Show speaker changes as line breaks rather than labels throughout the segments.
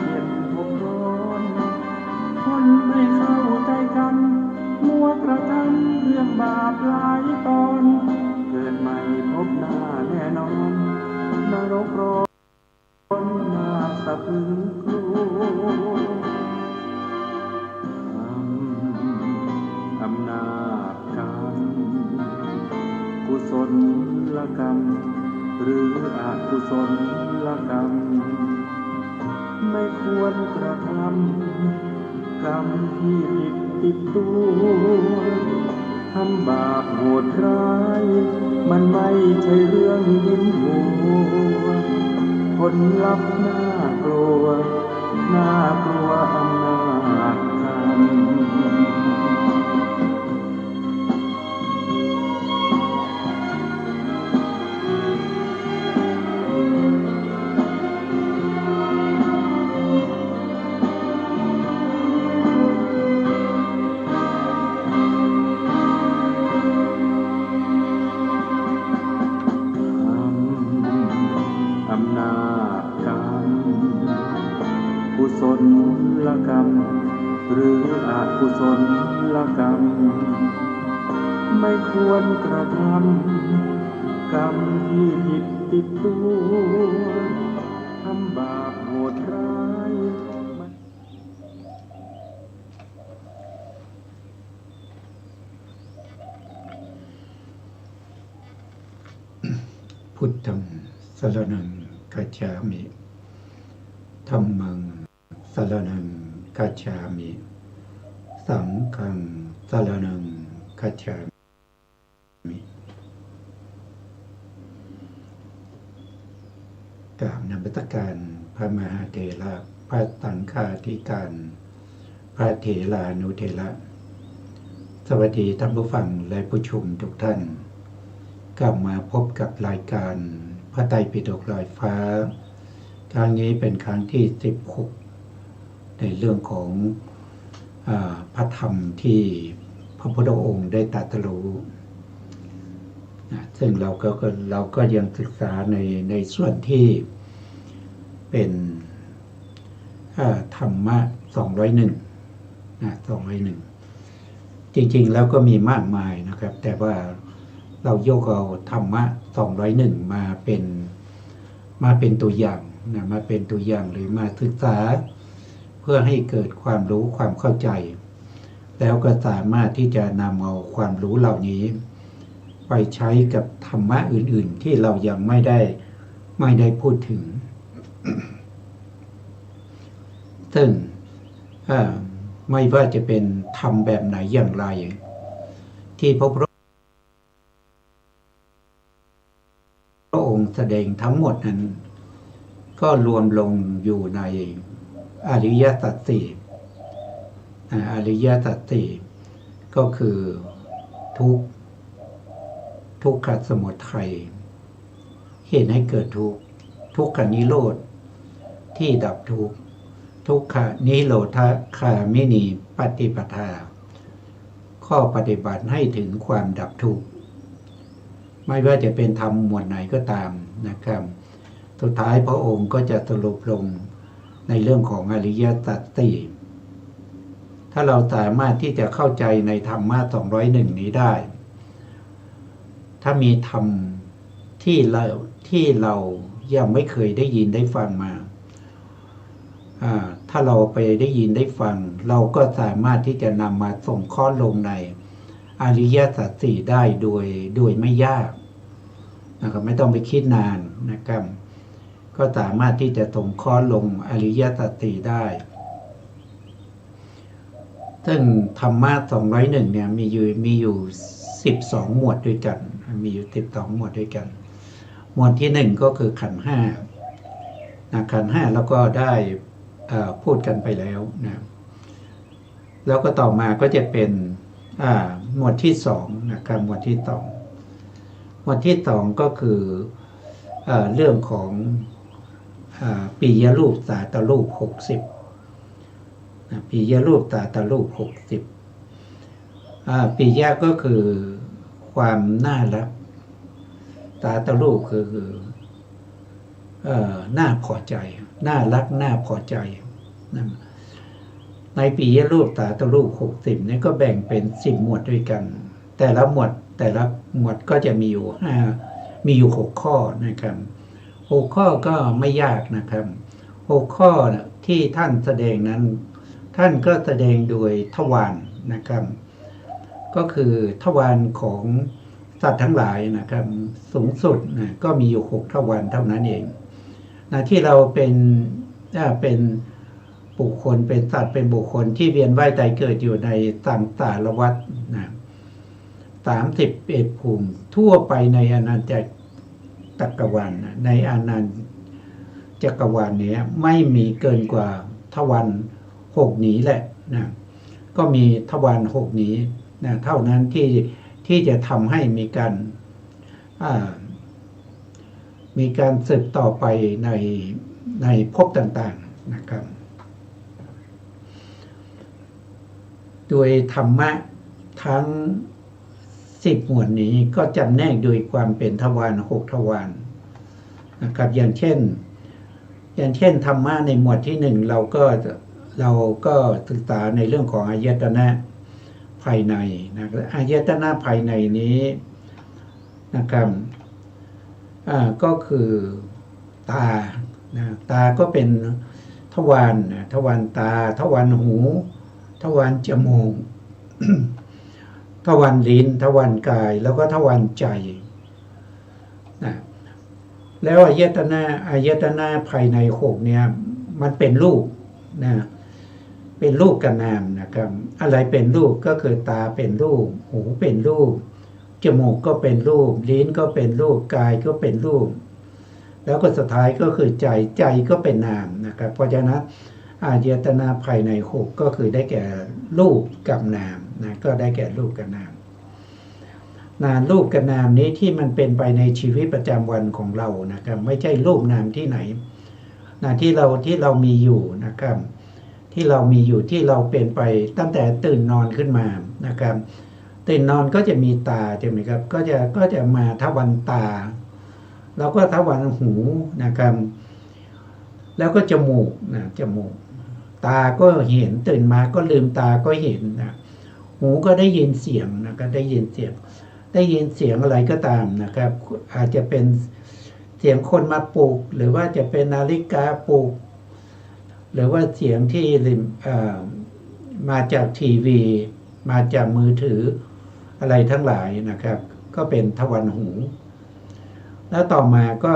เย็นพบร้อนคนไม่เข้าใจกันมัวกระทำเรื่องบาปหลายตอนเกิดใหม่พบหน้าแน่นอนนรกร้อนน่าสะพรึงกลัวอำนาจกรรมกุศลกรรมหรืออกุศลกรรมไม่ควรกระทำกรรมที่ผิดติดตัวทำบาปโหดร้ายมันไม่ใช่เรื่องยิ้มหัวผลลัพธ์น่ากลัวน่ากลัวอำนาจกรรมอำนาจกรรมกุศลกรรมหรืออกุศลกรรมไม่ควรกระทำกรรมที่ผิดติดตัวทำบาปโหดร้าย
พุทธังสรณังคัจฉามิธัมมังสรณังคัจฉามิสังฆังสรณังคัจฉามิกราบนมัสการพระมหาเถระพระสังฆาธิการพระเถรานุเถระสวัสดีท่านผู้ฟังและผู้ชมทุกท่านกลับมาพบกับรายการพระไตรปิฎกลอยฟ้าครั้งนี้เป็นครั้งที่16ในเรื่องของพระธรรมที่พระพุทธองค์ได้ตรัสรู้ซึ่งเราก็ยังศึกษาในส่วนที่เป็นธรรมะ201จริงๆแล้วก็มีมากมายนะครับแต่ว่าเรายกเอาธรรมะ201มาเป็นตัวอย่างนะมาเป็นตัวอย่างหรือมาศึกษาเพื่อให้เกิดความรู้ความเข้าใจแล้วก็สามารถที่จะนำเอาความรู้เหล่านี้ไปใช้กับธรรมะอื่นๆที่เรายังไม่ได้พูดถึง ซึ่งไม่ว่าจะเป็นธรรมแบบไหนอย่างไรที่พระพุทธองค์แสดงทั้งหมดนั้นก็รวมลงอยู่ในอริยสัจสี่อริยสัจสี่ก็คือทุกขสมุทัยเหตุให้เกิดทุกขนิโรธที่ดับทุกข์ทุกขนิโรธคามินีปฏิปทาข้อปฏิบัติให้ถึงความดับทุกข์ไม่ว่าจะเป็นธรรมหมวดไหนก็ตามนะครับสุดท้ายพระองค์ก็จะสรุปลงในเรื่องของอริยสัจสี่ถ้าเราสามารถที่จะเข้าใจในธรรมะ201นี้ได้ถ้ามีธรรมที่เรายังไม่เคยได้ยินได้ฟังมาถ้าเราไปได้ยินได้ฟังเราก็สามารถที่จะนำมาส่งข้อลงในอริยสัจสี่ได้โดยไม่ยากนะครับไม่ต้องไปคิดนานนะครับก็สามารถที่จะส่งข้อลงอริยสัจสี่ได้ซึ่งธรรมะ201เนี่ยมีอยู่12หมวดด้วยกันมีอยู่12หมวดด้วยกันหมวดที่1ก็คือขันธ์5ขันธ์5แล้วก็ได้พูดกันไปแล้วนะแล้วก็ต่อมาก็จะเป็นหมวดที่2นะครับหมวดที่2หมวดที่2ก็คือเรื่องของปิยรูปสาตรูป60ปิยรูปสาตรูป60ปิยะก็คือความน่ารักสาตรูปคือ น่าพอใจน่ารักน่าพอใจนะในปียรูปสาตรูป60นี่ก็แบ่งเป็น10หมวดด้วยกันแต่ละหมวดก็จะมีอยู่6ข้อนะครับ6ข้อก็ไม่ยากนะครับ6ข้อที่ท่านแสดงนั้นท่านก็แสดงโดยทวารนะครับก็คือทวารของสัตว์ทั้งหลายนะครับสูงสุดนะก็มีอยู่6ทวารเท่านั้นเองนะที่เราเป็นบุคคลเป็นสัตว์เป็นบุคคลที่เวียนว่ายตายเกิดอยู่ในสังสารวัฏนะ31ภูมิทั่วไปในอนันตจักรวาลในอนันตจักรวาลนี้ไม่มีเกินกว่าทวาร6นี้แหละนะก็มีทวาร6นี้นะเท่านั้นที่จะทำให้มีการสืบต่อไปในภพต่างๆนะครับโดยธรรมะทั้ง10หมวดนี้ก็จำแนกโดยความเป็นทวาร6ทวารนะครับอย่างเช่นธรรมะในหมวดที่1เราก็ศึกษาในเรื่องของอายตนะภายในนะอายตนะภายในนี้นะครับก็คือตานะตาก็เป็นทวารทวารตาทวารหูทวารจมูก ทวารลิ้นทวารกายแล้วก็ทวารใจนะแล้วอายตนะภายใน6เนี่ยมันเป็นรูปนะเป็นรูปกับนามนะครับอะไรเป็นรูปก็คือตาเป็นรูปหูเป็นรูปจมูกก็เป็นรูปลิ้นก็เป็นรูปกายก็เป็นรูปแล้วก็สุดท้ายก็คือใจก็เป็นนามนะครับเพราะฉะนั้นอายตนะภายใน6ก็คือได้แก่รูปกับนามนะก็ได้แก่รูปกับนามรูปกับนามนี้ที่มันเป็นไปในชีวิตประจำวันของเรานะครับไม่ใช่รูปนามที่ไหนที่เรามีอยู่นะครับที่เรามีอยู่ที่เราเป็นไปตั้งแต่ตื่นนอนขึ้นมานะครับตื่นนอนก็จะมีตาใช่ไหมครับก็จะมาทวารตาแล้วก็ทวารหูนะครับแล้วก็จมูกตาก็เห็นตื่นมาก็ลืมตาก็เห็นนะหูก็ได้ยินเสียงนะก็ได้ยินเสียงอะไรก็ตามนะครับอาจจะเป็นเสียงคนมาปลุกหรือว่าจะเป็นนาฬิกาปลุกหรือว่าเสียงที่มาจากทีวีมาจากมือถืออะไรทั้งหลายนะครับก็เป็นทวารหูแล้วต่อมาก็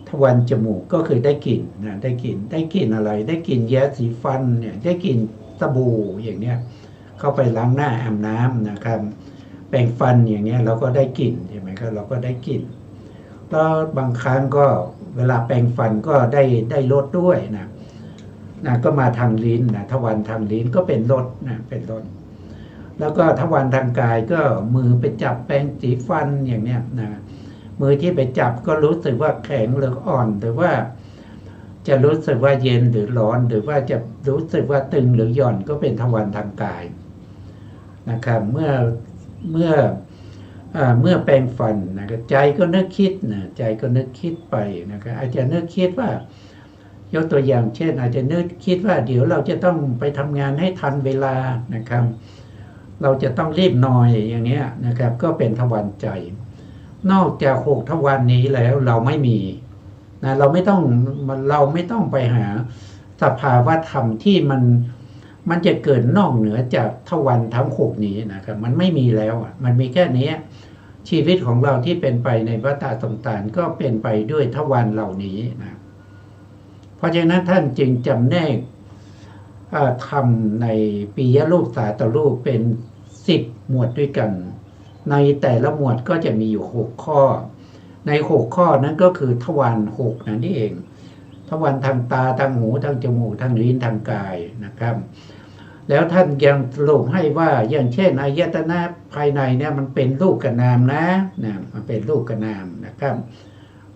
ทวารจมูกก็คือได้กลิ่นนะได้กลิ่นอะไรได้กลิ่นยาสีฟันเนี่ยได้กลิ่นสบู่อย่างเนี้ยเข้าไปล้างหน้าอาบน้ำนะครับแปรงฟันอย่างเนี้ยเราก็ได้กลิ่นใช่ไหมครับเราก็ได้กลิ่นแล้วบางครั้งก็เวลาแปรงฟันก็ได้รสด้วยนะก็มาทางลิ้นนะทวารทางลิ้นก็เป็นรสนะเป็นรสแล้วก็ทวารทางกายก็มือไปจับแปรงสีฟันอย่างเนี้ยนะมือที่ไปจับก็รู้สึกว่าแข็งหรืออ่อนหรือว่าจะรู้สึกว่าเย็นหรือร้อนหรือว่าจะรู้สึกว่าตึงหรือหย่อนก็เป็นทวารทางกายนะครับเมื่อแปรงฟันนะครับใจก็นึกคิดนะใจก็นึกคิดไปนะครับอาจจะนึกคิดว่ายกตัวอย่างเช่นอาจจะนึกคิดว่าเดี๋ยวเราจะต้องไปทำงานให้ทันเวลานะครับเราจะต้องรีบหน่อยอย่างเนี้ยนะครับก็เป็นทวารใจนอกจาก6ทวารนี้แล้วเราไม่มีนะเราไม่ต้องไปหาสภาวะธรรมที่มันจะเกิดนอกเหนือจากทวารทั้ง6นี้นะครับมันไม่มีแล้วมันมีแค่นี้ชีวิตของเราที่เป็นไปในวัฏสงสารก็เป็นไปด้วยทวารเหล่านี้นะเพราะฉะนั้นท่านจึงจำแนกธรรมในปิยรูปสาตรูปเป็น10หมวดด้วยกันในแต่ละหมวดก็จะมีอยู่6ข้อใน6ข้อนั้นก็คือทวาร6นั่นเองทวารทางตาทางหูทางจมูกทางลิ้นทางกายนะครับแล้วท่านยังสรุปให้ว่าอย่างเช่นอายตนะภายในเนี่ยมันเป็นรูปกับนามนะมันเป็นรูปกับนามนะครับ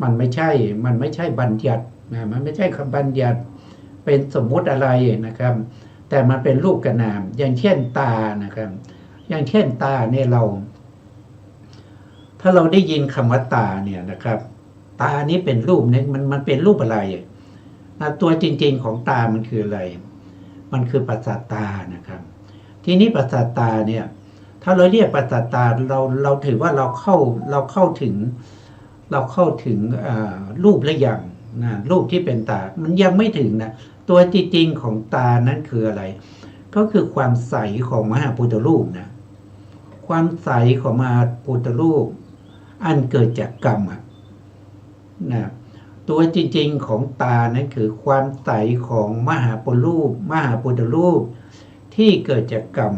มันไม่ใช่บัญญัตินะมันไม่ใช่คำบัญญัติเป็นสมมุติอะไรนะครับแต่มันเป็นรูปกับนามอย่างเช่นตานะครับอย่างเช่นตาเนี่ยถ้าเราได้ยินคำว่าตาเนี่ยนะครับ ตานี้เป็นรูปเนี่ยมันเป็นรูปอะไรตัวจริงๆของตามันคืออะไรมันคือประสาทตานะครับทีนี้ประสาทตาเนี่ยถ้าเราเรียกประสาทตาเราถือว่าเราเข้าถึงรูปและอย่างนะรูปที่เป็นตามันยังไม่ถึงนะตัวจริงๆของตานั้นคืออะไรก็คือความใสของมหาพุทธรูปนะความใสของมหาพุทธรูปอันเกิดจากกรรมนะตัวจริงๆของตานั้นคือความใสของมหาพุทธรูปที่เกิดจากกรรม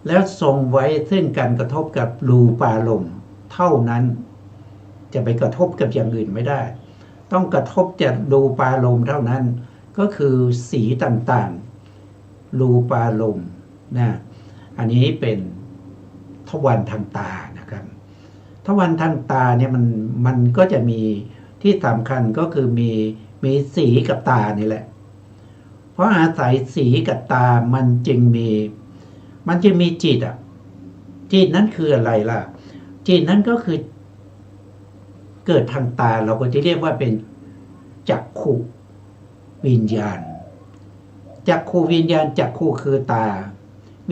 แล้วทรงไว้ซึ่งการกระทบกับรูปารมณ์เท่านั้นจะไปกระทบกับอย่างอื่นไม่ได้ต้องกระทบจากรูปารมณ์เท่านั้นก็คือสีต่างๆรูปารมณ์นะอันนี้เป็นทวารทางตานะครับทวารทางตาเนี่ยมันก็จะมีที่สำคัญก็คือมีสีกับตานี่แหละเพราะอาศัยสีกับตามันจึงมีจิตจิตนั้นคืออะไรล่ะจิตนั้นก็คือเกิดทางตาเราก็จะเรียกว่าเป็นจักขุวิญญาณจักขุวิญญาณจักขุคือตา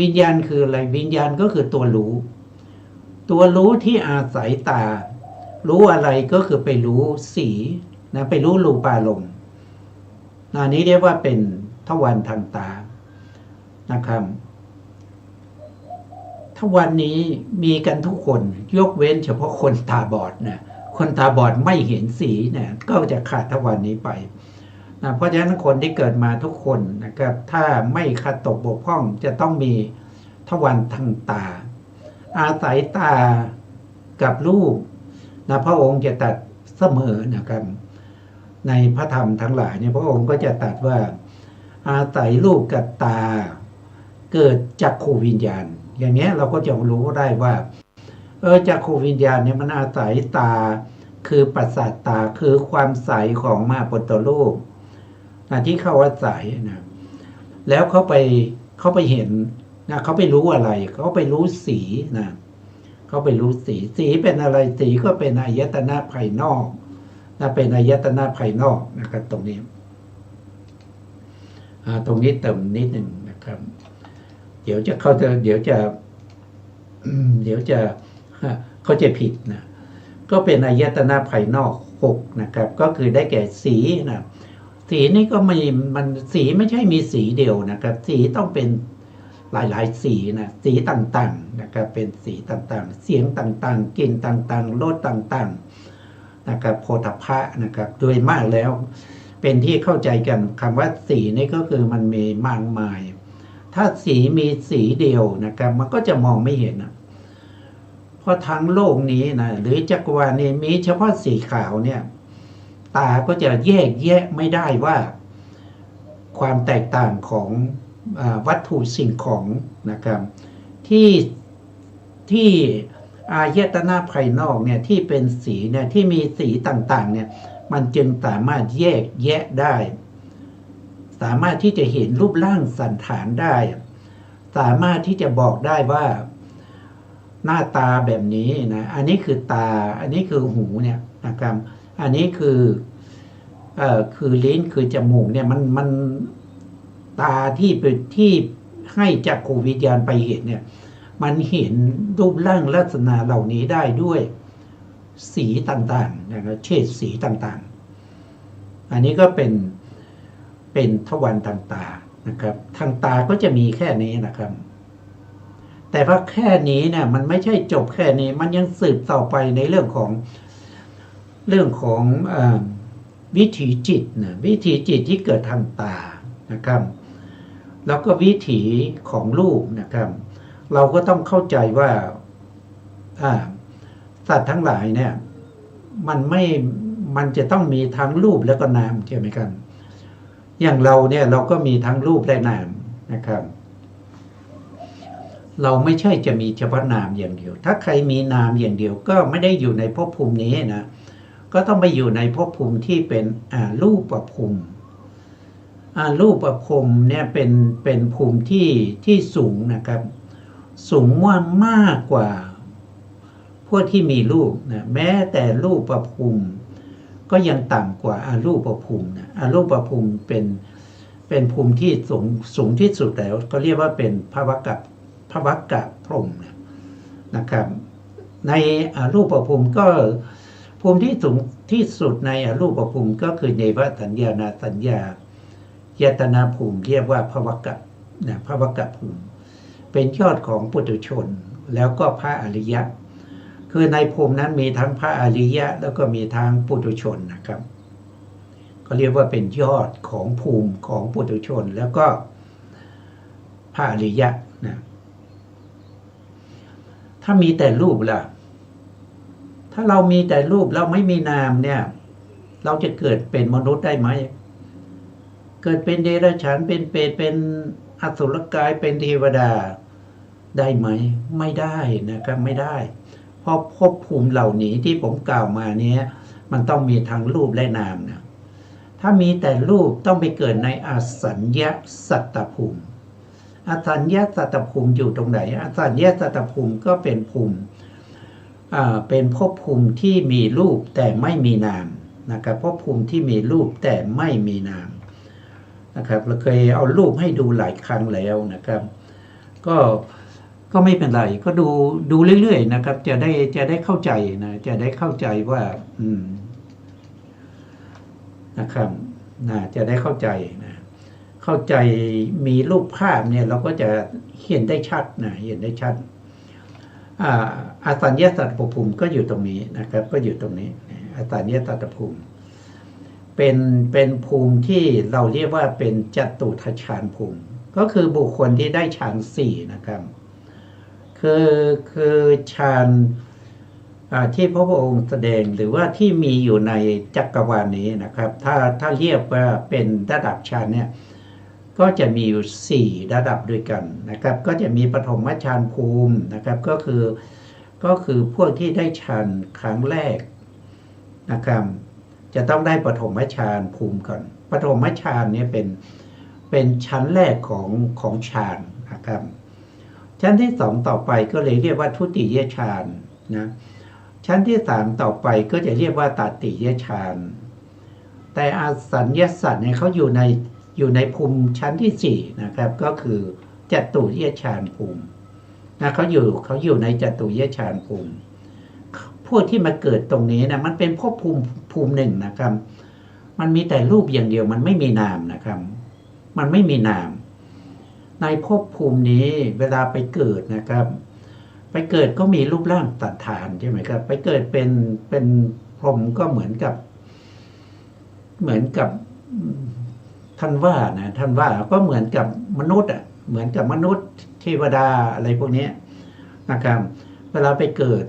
วิญญาณคืออะไรวิญญาณก็คือตัวรู้ที่อาศัยตารู้อะไรก็คือไปรู้สีนะไปรู้รูปารมณ์อันนี้เรียกว่าเป็นทวารทางตานะครับทวารนี้มีกันทุกคนยกเว้นเฉพาะคนตาบอดนะคนตาบอดไม่เห็นสีเนี่ยก็จะขาดทวารนี้ไปนะเพราะฉะนั้นคนที่เกิดมาทุกคนนะครับถ้าไม่ขาดตกบกพร่องจะต้องมีทวารทางตาอาศัยตากับรูปนะพระองค์จะตรัสเสมอนะครับในพระธรรมทั้งหลายเนี่ยพระองค์ก็จะตรัสว่าอาศัยรูปกับตาเกิดจักขุวิญญาณอย่างนี้เราก็จะรู้ได้ว่าจักขุวิญญาณเนี่ยมันอาศัยตาคือประสาทตาคือความใสของมหาพุทธรูปที่เข้าอาศัยนะแล้วเขาไปเห็นนะเขาไปรู้อะไรเขาไปรู้สีนะเขาไปรู้สีเป็นอะไรสีก็เป็นอายตนะภายนอกนะเป็นอายตนะภายนอกนะครับตรงนี้เติมนิดหนึ่งนะครับเดี๋ยวจะเขาจะผิดนะก็เป็นอายตนะภายนอก6นะครับก็คือได้แก่สีนะสีนี่ก็มันสีไม่ใช่มีสีเดียวนะครับสีต้องเป็นหลายๆสีนะสีต่างๆนะครับเป็นสีต่างๆเสียงต่างๆกลิ่นต่างๆรสต่างๆนะครับโผฏฐัพพะนะครับโดยมากแล้วเป็นที่เข้าใจกันคำว่าสีนี่ก็คือมันมีมากมายถ้าสีมีสีเดียวนะครับมันก็จะมองไม่เห็นนะเพราะทั้งโลกนี้นะหรือจักรวาลนี้มีเฉพาะสีขาวเนี่ยตาก็จะแยกแยะไม่ได้ว่าความแตกต่างของวัตถุสิ่งของนะครับที่อายตนะภายนอกเนี่ยที่เป็นสีเนี่ยที่มีสีต่างๆเนี่ยมันจึงสามารถแยกแยะได้สามารถที่จะเห็นรูปร่างสันฐานได้สามารถที่จะบอกได้ว่าหน้าตาแบบนี้นะอันนี้คือตาอันนี้คือหูเนี่ยนะครับอันนี้คือลิ้นคือจมูกเนี่ยมันตาที่ให้จักขุวิญญาณไปเห็นเนี่ยมันเห็นรูปร่างลักษณะเหล่านี้ได้ด้วยสีต่างๆนะครับเฉดสีต่างๆอันนี้ก็เป็นทวารทางตานะครับทางตาก็จะมีแค่นี้นะครับแต่ว่าแค่นี้เนี่ยมันไม่ใช่จบแค่นี้มันยังสืบต่อไปในเรื่องของวิถีจิตนะวิถีจิตที่เกิดทางตานะครับแล้วก็วิถีของรูปนะครับเราก็ต้องเข้าใจว่าสัตว์ทั้งหลายเนี่ยมันจะต้องมีทั้งรูปแล้วก็นามใช่ไหมครับอย่างเราเนี่ยเราก็มีทั้งรูปและนามนะครับเราไม่ใช่จะมีเฉพาะนามอย่างเดียวถ้าใครมีนามอย่างเดียวก็ไม่ได้อยู่ในภพภูมินี้นะก็ต้องไปอยู่ในภพภูมิที่เป็นรูปภูมิรูปภูมิเนี่ยเป็นภูมิที่สูงนะครับสูงมากกว่าพวกที่มีรูปนะแม้แต่รูปภูมิ ก็ยังต่ำกว่าอารูปภูมินะอารูปภูมิเป็นภูมิที่สูงที่สุดแล้วก็เรียกว่าเป็นภวกะพรหมนะครับในอารูปภูมิก็ภูมิที่สูงที่สุดในอารูปภูมิก็คือเนวสัญญานาสัญญายตนาภูมิเรียกว่าภวกะภูมิเป็นยอดของปุถุชนแล้วก็พระอริยะคือในภูมินั้นมีทั้งพระอริยะแล้วก็มีทั้งปุถุชนนะครับเขาเรียกว่าเป็นยอดของภูมิของปุถุชนแล้วก็พระอริยะนะถ้ามีแต่รูปล่ะถ้าเรามีแต่รูปเราไม่มีนามเนี่ยเราจะเกิดเป็นมนุษย์ได้ไหมเกิดเป็นเดรัจฉานเป็นเปรตเป็นอสุรกายเป็นเทวดาได้ไหมไม่ได้นะครับไม่ได้เพราะภพภูมิเหล่านี้ที่ผมกล่าวมาเนี้ยมันต้องมีทั้งรูปและนามนะถ้ามีแต่รูปต้องไปเกิดในอสัญญาสัตตภูมิอสัญญาสัตตภูมิอยู่ตรงไหนอสัญญาสัตตภูมิก็เป็นภูมิเป็นภพภูมิที่มีรูปแต่ไม่มีนามนะครับภพภูมิที่มีรูปแต่ไม่มีนามนะครับเราเคยเอารูปให้ดูหลายครั้งแล้วนะครับก็ไม่เป็นไรก็ดูเรื่อยๆนะครับจะได้เข้าใจนะจะได้เข้าใจว่านะครับจะได้เข้าใจนะเข้าใจมีรูปภาพเนี่ยเราก็จะเห็นได้ชัดนะเห็นได้ชัดอสัญญาสัตตภูมิก็อยู่ตรงนี้นะครับก็อยู่ตรงนี้อสัญญาสัตตภูมิเป็นภูมิที่เราเรียกว่าเป็นจตุทัชฌานภูมิก็คือบุคคลที่ได้ฌาน4นะครับคือฌานที่พระองค์แสดงหรือว่าที่มีอยู่ในจักรวาลนี้นะครับถ้าเรียกว่าเป็นระดับฌานเนี่ยก็จะมีอยู่4ระดับด้วยกันนะครับก็จะมีปฐมฌานภูมินะครับก็คือพวกที่ได้ฌานครั้งแรกนะครับจะต้องได้ปฐมฌานภูมิก่อนปฐมฌานเนี่ยเป็นชั้นแรกของฌานนะครับชั้นที่2ต่อไปก็เลยเรียกว่าทุติยฌานนะชั้นที่3ต่อไปก็จะเรียกว่าตติยฌานแต่อสัญญาสัตว์เนี่ยเขาอยู่ในภูมิชั้นที่4นะครับก็คือจตุยฌานภูมินะเขาอยู่ในจตุยฌานภูมิพวกที่มาเกิดตรงนี้นะมันเป็นภพภูมิหนึ่งนะครับมันมีแต่รูปอย่างเดียวมันไม่มีนามนะครับมันไม่มีนามในภพภูมินี้เวลาไปเกิดนะครับไปเกิดก็มีรูปร่างสันฐานใช่ไหมครับไปเกิดเป็นพรหมก็เหมือนกับท่านว่าก็เหมือนกับมนุษย์เหมือนกับมนุษย์เทวดาอะไรพวกนี้นะครับเวลาไปเกิด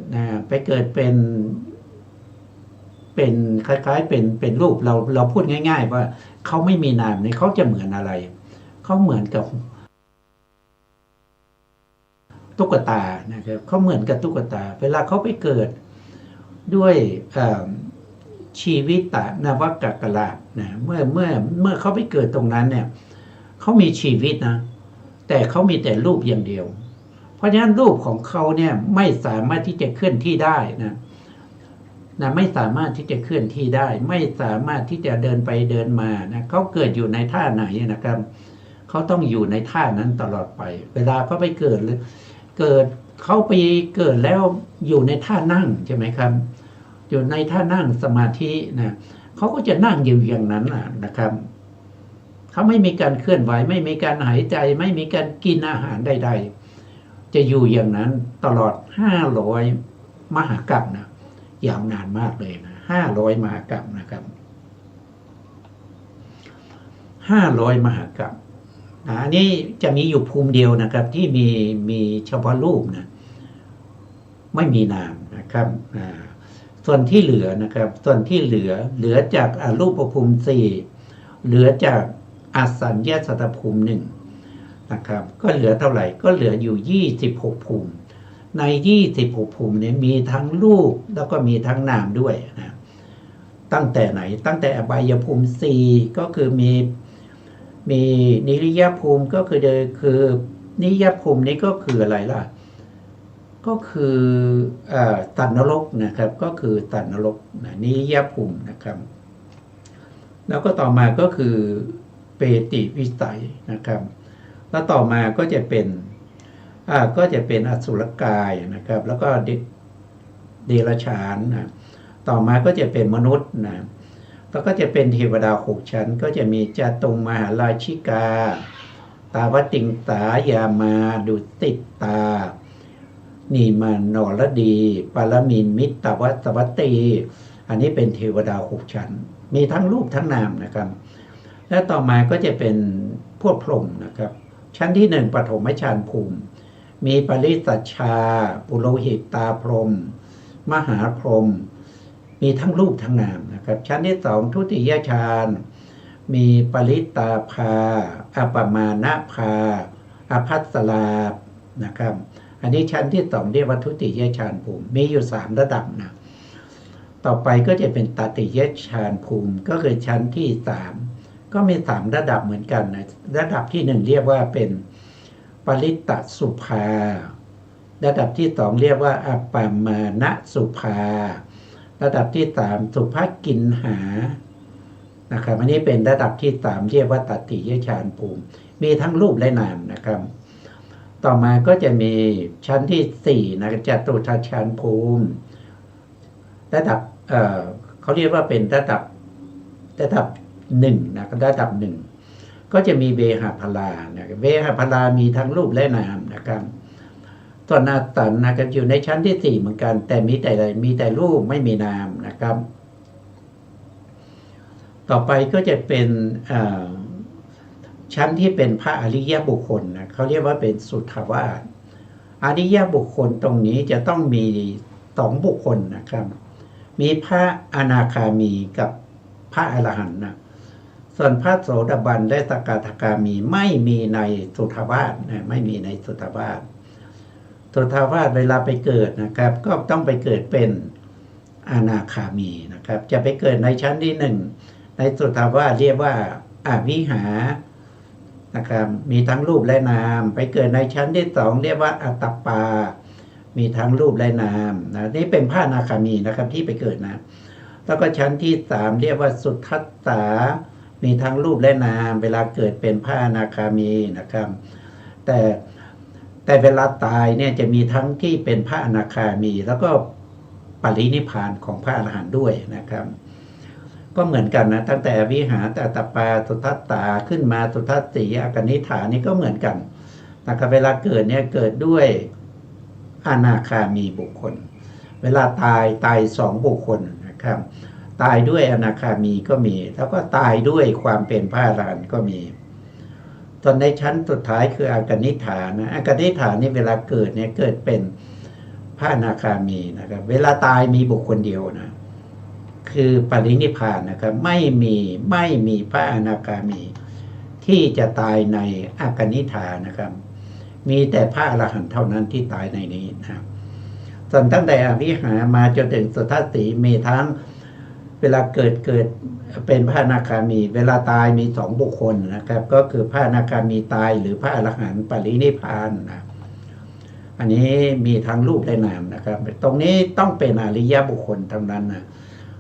ไปเกิดเป็นคล้ายๆเป็นรูปเราพูดง่ายๆว่าเขาไม่มีนามเนี่ยเขาจะเหมือนอะไรเขาเหมือนกับตุ๊กตานะครับเขาเหมือนกับตุ๊กตาเวลาเขาไปเกิดด้วยชีวิตนวกกลาภนะเมื่อเขาไปเกิดตรงนั้นเนี่ยเขามีชีวิตนะแต่เขามีแต่รูปอย่างเดียวเพราะฉะนั้นรูปของเขาเนี่ยไม่สามารถที่จะเคลื่อนที่ได้นะไม่สามารถที่จะเคลื่อนที่ได้ไม่สามารถที่จะเดินไปเดินมานะเขาเกิดอยู่ในท่าไหนนะครับเขาต้องอยู่ในท่านั้นตลอดไปเวลาเขาไปเกิดเขาไปเกิดแล้วอยู่ในท่านั่งใช่ไหมครับอยู่ในท่านั่งสมาธินะเขาก็จะนั่งอยู่อย่างนั้นนะครับเขาไม่มีการเคลื่อนไหวไม่มีการหายใจไม่มีการกินอาหารใดๆจะอยู่อย่างนั้นตลอด500มหากรัปนะยาวนานมากเลยนะ500มหากรัปนะครับ500มหากรัปอันนี้จะมีอยู่ภูมิเดียวนะครับที่มีเฉพาะรูปนะไม่มีนามนะครับส่วนที่เหลือนะครับส่วนที่เหลือจากอรูปภูมิ4เหลือจากอสัญญาสัตตภูมิ1นะครับก็เหลือเท่าไหร่ก็เหลืออยู่26ภูมิใน26ภูมินี้มีทั้งรูปแล้วก็มีทั้งนามด้วยนะตั้งแต่ไหนตั้งแต่อบายภูมิ4ก็คือมีนิริยภูมิก็คือนิริยภูมินี้ก็คืออะไรล่ะ ก็คือสัตว์นรกนะครับก็คือสัตว์นรกนะนิยภูมินะครับแล้วก็ต่อมาก็คือเปติวิสัยนะครับแล้วต่อมาก็จะเป็นอสุรกายนะครับแล้วก็เดรัจฉานนะต่อมาก็จะเป็นมนุษย์นะแล้วก็จะเป็นเทวดา6 ชั้นก็จะมีจาตุงมหาราชิกาตาวติงสายามาดุสิตานีมานรดีปารมินมิตตวัสวัตตีอันนี้เป็นเทวดา6 ชั้นมีทั้งรูปทั้งนามนะครับและต่อมาก็จะเป็นพวกพรหมนะครับชั้นที่1ปฐมฌานภูมิมีปริสัชชาปุโรหิตตาพรหมมหาพรหมมีทั้งรูปทั้งนามนะครับชั้นที่2ทุติยฌานมีปริตาภาอัปมาณภาอภัสสรานะครับอันนี้ชั้นที่2เรียกว่าทุติยฌานภูมิมีอยู่3ระดับนะต่อไปก็จะเป็นตติยฌานภูมิก็คือชั้นที่3ก็มี3ระดับเหมือนกันนะระดับที่1เรียกว่าเป็นปริตตสุภาระดับที่2เรียกว่าอัปปมาณสุภาระดับที่3สุภกินหานะครับอันนี้เป็นระดับที่3เรียกว่าตติยฌานภูมิมีทั้งรูปและนามนะครับต่อมาก็จะมีชั้นที่4นะจตุทัชฌานภูมิระดับเขาเรียกว่าเป็นระดับ1นะระดับ1ก็จะมีเวหพลานะเวหพลามีทั้งรูปและนามนะครับส่วนนาตันนะครับอยู่ในชั้นที่4เหมือนกันแต่มีแต่รูปไม่มีนามนะครับต่อไปก็จะเป็นชั้นที่เป็นพระอริยบุคคลนะเขาเรียกว่าเป็นสุทธาวาสอริยบุคคลตรงนี้จะต้องมี2 บุคคลนะครับมีพระอนาคามีกับพระอรหันต์นะส่วนพระโสดาบันและสกทาคามีไม่มีในสุทธาวาสนะไม่มีในสุทธาวาสสุทธาวาสเวลาไปเกิดนะครับก็ต้องไปเกิดเป็นอนาคามีนะครับจะไปเกิดในชั้นที่1ในสุทธาวาสเรียกว่าอวิหานะครับมีทั้งรูปและนามไปเกิดในชั้นที่2เรียกว่าอัตตปามีทั้งรูปและนามนะนี่เป็นพระอนาคามีนะครับที่ไปเกิดนะแล้วก็ชั้นที่3เรียกว่าสุทัสสามีทั้งรูปและนามเวลาเกิดเป็นพระอนาคามีนะครับแต่เวลาตายเนี่ยจะมีทั้งที่เป็นพระอนาคามีแล้วก็ปรินิพพานของพระอรหันต์ด้วยนะครับก็เหมือนกันนะตั้งแต่วิหารอัตตปาสุทัสสาขึ้นมาสุทัสสีอกนิฐานี่ก็เหมือนกันนะครับเวลาเกิดเนี่ยเกิดด้วยอนาคามีบุคคลเวลาตาย2 บุคคลนะครับตายด้วยอนาคามีก็มีแล้วก็ตายด้วยความเป็นพระอรหันต์ก็มีตอนในชั้นสุดท้ายคืออากนิฐานะอากนิฐานี่เวลาเกิดเนี่ยเกิดเป็นพระอนาคามีนะครับเวลาตายมีบุคคลเดียวนะคือปรินิพพานนะครับไม่มีพระอนาคามีที่จะตายในอากนิฐานะครับมีแต่พระอรหันต์เท่านั้นที่ตายในนี้นะครับส่วนตั้งแต่อวิหามาจนถึงสุทัสสีมีทั้งเวลาเกิดเป็นพระอนาคามีเวลาตายมี2 บุคคลนะครับก็คือพระอนาคามีตายหรือพระอรหันต์ปรินิพพานนะอันนี้มีทั้งรูปและนามนะครับตรงนี้ต้องเป็นอริยบุคคลเท่านั้นนะ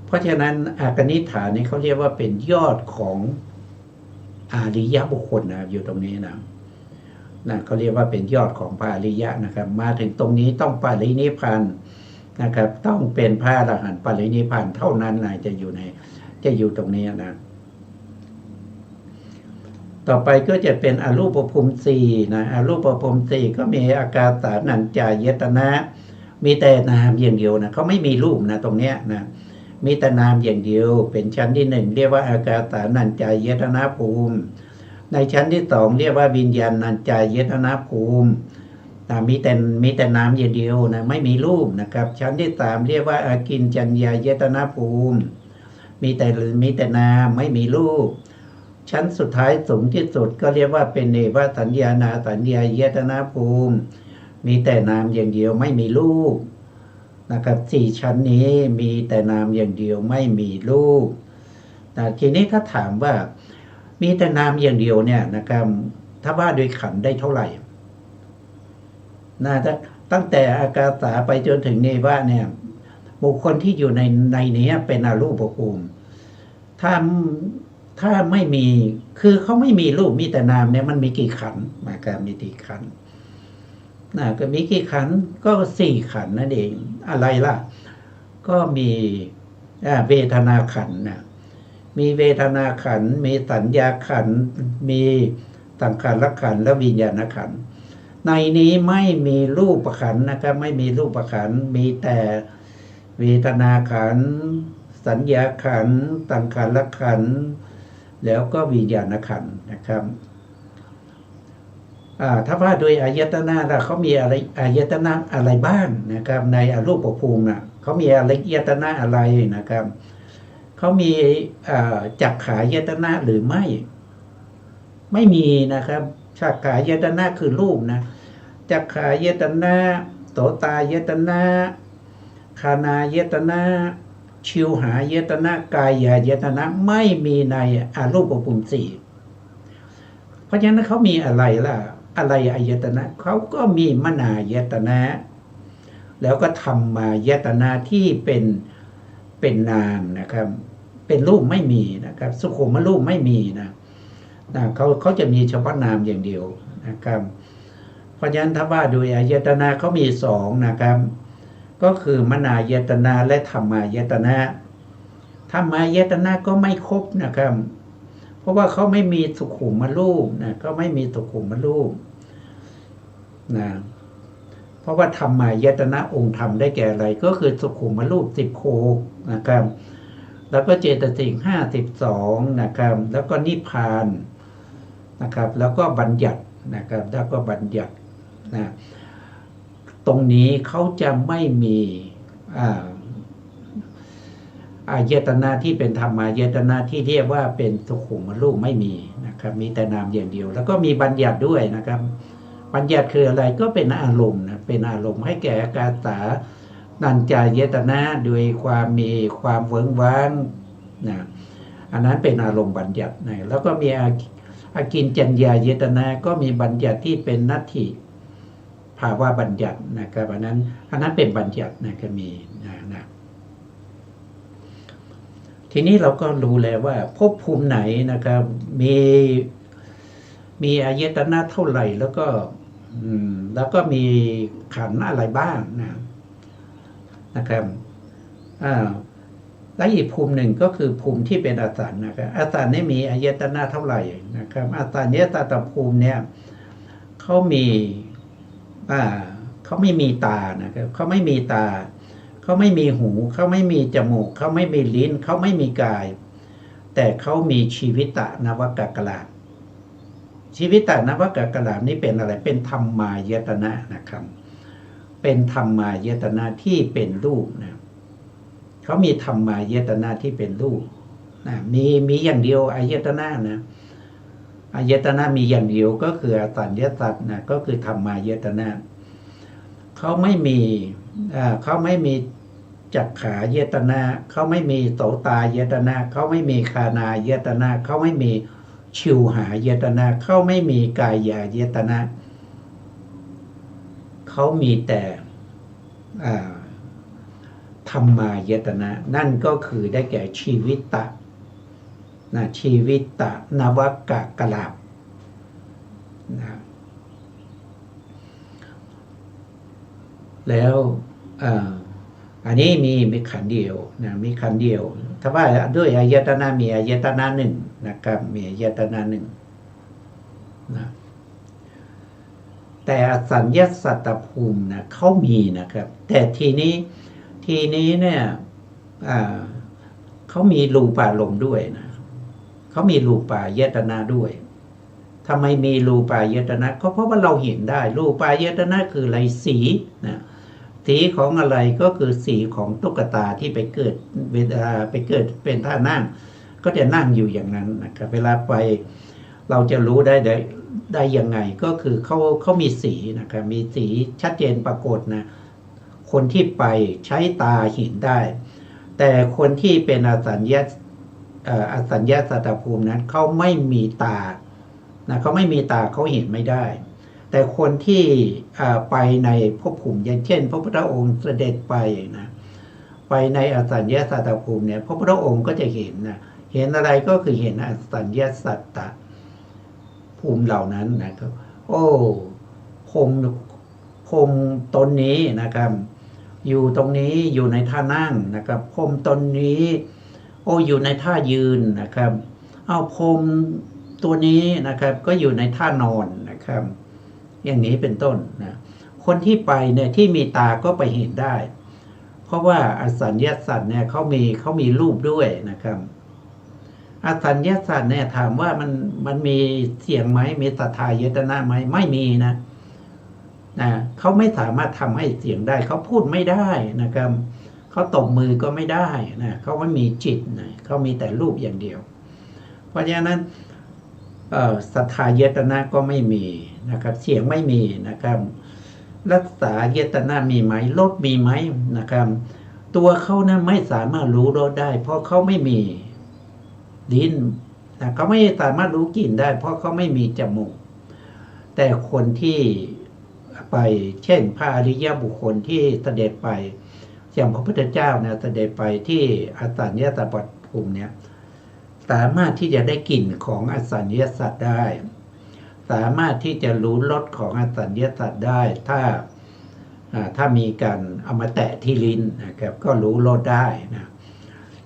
เพราะฉะนั้นอากนิฐานี่เขาเรียกว่าเป็นยอดของอริยบุคคลนะอยู่ตรงนี้นะเขาเรียกว่าเป็นยอดของพระอริยะนะครับมาถึงตรงนี้ต้องปรินิพพานนะครับต้องเป็นพระอรหันต์ปรินิพพานเท่านั้นนะจะอยู่ตรงนี้นะต่อไปก็จะเป็นอรูปภูมิ4นะอรูปภูมิ4ก็มีอากาสานัญจายตนะมีแต่นามอย่างเดียวนะเขาไม่มีรูปนะตรงเนี้ยนะมีแต่นามอย่างเดียวเป็นชั้นที่1เรียกว่าอากาสานัญจายตนะภูมิในชั้นที่2เรียกว่าวิญญาณัญจายตนะภูมิมีแต่นามอย่างเดียวนะไม่มีรูปนะครับชั้นที่3เรียกว่าอากินจัญญายตนะภูมิมีแต่นามไม่มีรูปชั้นสุดท้ายสูงที่สุดก็เรียกว่าเป็นเนวสัญญานาสัญญายตนะภูมิมีแต่นามอย่างเดียวไม่มีรูปนะครับ4ชั้นนี้มีแต่นามอย่างเดียวไม่มีรูปทีนี้ถ้าถามว่ามีแต่นามอย่างเดียวเนี่ยนะครับถ้าว่าโดยขันธ์ได้เท่าไหร่ถ้ ตั้งแต่อากาสาไปจนถึงเนวะเนี่ยบุคคลที่อยู่ในนี้เป็นอรูปภูมิถ้าไม่มีคือเขาไม่มีรูปมีแต่นามเนี่ยมันมีกี่ขันธ์มาการมีกี่ขันธ์ก็มีกี่ขันธ์ก็4ขันธ์นั่นเองอะไรล่ะก็มีเวทนาขันธ์นะมีเวทนาขันธ์มีสัญญาขันธ์มีสังขารขันธ์และวิญญาณขันธ์ในนี้ไม่มีรูปขันธ์นะครับไม่มีรูปขันธ์มีแต่เวทนาขันธ์สัญญาขันธ์สังขารขันธ์แล้วก็วิญญาณขันธ์นะครับถ้าว่าโดยอายตนะแล้วเขามีอะไรอายตนะอะไรบ้างนะครับในอรูปภูมินะเขามีอายตนะอะไรนะครับเขามีจักขายตนะหรือไม่มีนะครับจักขายตนะคือรูปนะจักขายตนะโสตายตนะคานายตนะชิวหายตนะกายายตนะไม่มีในอรูปภูมิสี่เพราะฉะนั้นเขามีอะไรล่ะอะไรอายตนะเขาก็มีมนายตนะแล้วก็ธรรมายตนะที่เป็นนามนะครับเป็นรูปไม่มีนะครับสุขุมรูปไม่มีนะเขาจะมีเฉพาะนามอย่างเดียวนะครับเพราะฉะนั้นถ้าว่าโดยอายตนะเขามี2นะครับก็คือมนายตนะและธรรมายตนะธรรมายตนะก็ไม่ครบนะครับเพราะว่าเขาไม่มีสุขุมรูปนะก็ไม่มีสุขุมรูปนะเพราะว่าธรรมายตนะองค์ธรรมได้แก่อะไรก็คือสุขุมรูป16นะครับแล้วก็เจตสิก52นะครับแล้วก็นิพพานนะครับแล้วก็บัญญัตินะครับแล้วก็บัญญัตินะตรงนี้เขาจะไม่มีอายตนะที่เป็นธรรมายตนะที่เรียกว่าเป็นสุขุมรูปไม่มีนะครับมีแต่นามอย่างเดียวแล้วก็มีบัญญัติด้วยนะครับบัญญัติคืออะไรก็เป็นอารมณ์นะเป็นอารมณ์ให้แก่อากาสานัญจายตนะโดยความมีความเวิ้งว้างนะอันนั้นเป็นอารมณ์บัญญัตินะแล้วก็มีอากินจัญญายตนะก็มีบัญญัติที่เป็นนัตถิภาวะบัญญัตินะครับอันนั้นเป็นบัญญัตินะก็มีนะทีนี้เราก็รู้แล้วว่าภพภูมิไหนนะครับมีอายตนะเท่าไหร่แล้วก็มีขันธ์อะไรบ้างนะครับและอีกภูมิหนึ่งก็คือภูมิที่เป็นอสันนะครับอสันนี่มีอายตนะเท่าไหร่นะครับอสัญญตตภูมิเนี่ยเขาไม่มีตานะครับเขาไม่มีตาเขาไม่มีหูเขาไม่มีจมูกเขาไม่มีลิ้นเขาไม่มีกายแต่เขามีชีวิตนวกกลาภชีวิตนวกกลาภนี้เป็นอะไรเป็นธรรมายตนะนะครับเป็นธรรมายตนะที่เป็นรูปนะเขามีธรรมายตนะที่เป็นรูปนะมีอย่างเดียวอายตนะนะอายตนะมีอย่างเดียวก็คืออสัญญสัตว์นะก็คือธรรมายตนะเขาไม่มีจักขายตนะเขาไม่มีโสตายตนะเขาไม่มีคานายตนะเขาไม่มีชิวหายตนะเขาไม่มีกายายตนะเขามีแต่ธรรมายตนะนั่นก็คือได้แก่ชีวิตะนะชีวิตะนวกกลาภนะแล้วอันนี้มีขันธ์เดียวนะมีขันธ์เดียวถ้าว่าด้วยอายตนะมีอายตนะหนึ่งนะครับมีอายตนะหนึ่งนะแต่อสัญญสัตตภูมินะเขามีนะครับแต่ทีนี้เนี่ยเขามีรูปารมณ์ด้วยนะเขามีรูปายตนะด้วยทำไมมีรูปายตนะก็เพราะว่าเราเห็นได้รูปายตนะคืออะไรสีนะสีของอะไรก็คือสีของตุ๊กตาที่ไปเกิดเวลาไปเกิดเป็นท่านั่งก็จะนั่งอยู่อย่างนั้นนะครับเวลาไปเราจะรู้ได้ยังไงก็คือเขามีสีนะครับมีสีชัดเจนปรากฏนะคนที่ไปใช้ตาเห็นได้แต่คนที่เป็นอสัญญสัตตภูมินั้นเขาไม่มีตานะเขาไม่มีตาเขาเห็นไม่ได้ แต่คนที่ไปในภพภูมิอย่างเช่นพระพุทธองค์เสด็จไปนะไปในอสัญญาสัตตภูมิเนี่ยพระพุทธองค์ก็จะเห็นนะเห็นอะไรก็คือเห็นอสัญญาสัตตภูมิเหล่านั้นนะครับโอ้พรหมตนนี้นะครับอยู่ตรงนี้อยู่ในท่านั่งนะครับพรหมตนนี้โอ้อยู่ในท่ายืนนะครับเอาพรหมตัวนี้นะครับก็อยู่ในท่านอนนะครับอย่างนี้เป็นต้นนะคนที่ไปเนี่ยที่มีตาก็ไปเห็นได้ เพราะว่าอสัญญาสัตว์เนี่ยเขามีรูปด้วยนะครับอสัญญาสัตว์เนี่ยถามว่ามันมีเสียงไหมมีสัทธายตนะไหมไม่มีนะเขาไม่สามารถทำให้เสียงได้เขาพูดไม่ได้นะครับเขาตบมือก็ไม่ได้นะเขาไม่มีจิตนะเขามีแต่รูปอย่างเดียวเพราะฉะนั้นสัทธายตนะก็ไม่มีนะครับเสียงไม่มีนะครับรักษาเยตนะมีไหมรสมีไหมนะครับตัวเขานะไม่สามารถรู้รสได้เพราะเขาไม่มีลิ้นนะเขาไม่สามารถรู้กลิ่นได้เพราะเขาไม่มีจมูกแต่คนที่ไปเช่นพระอริยบุคคลที่เสด็จไปอย่างพระพุทธเจ้านะเสด็จไปที่อสัญญาสัตตภูมิเนี่ยสามารถที่จะได้กลิ่นของอสัญญาสัตว์ได้สามารถที่จะรู้รสของอสัญญาสัตว์ได้ถ้ามีการเอามาแตะที่ลิ้นนะครับก็รู้รสได้นะ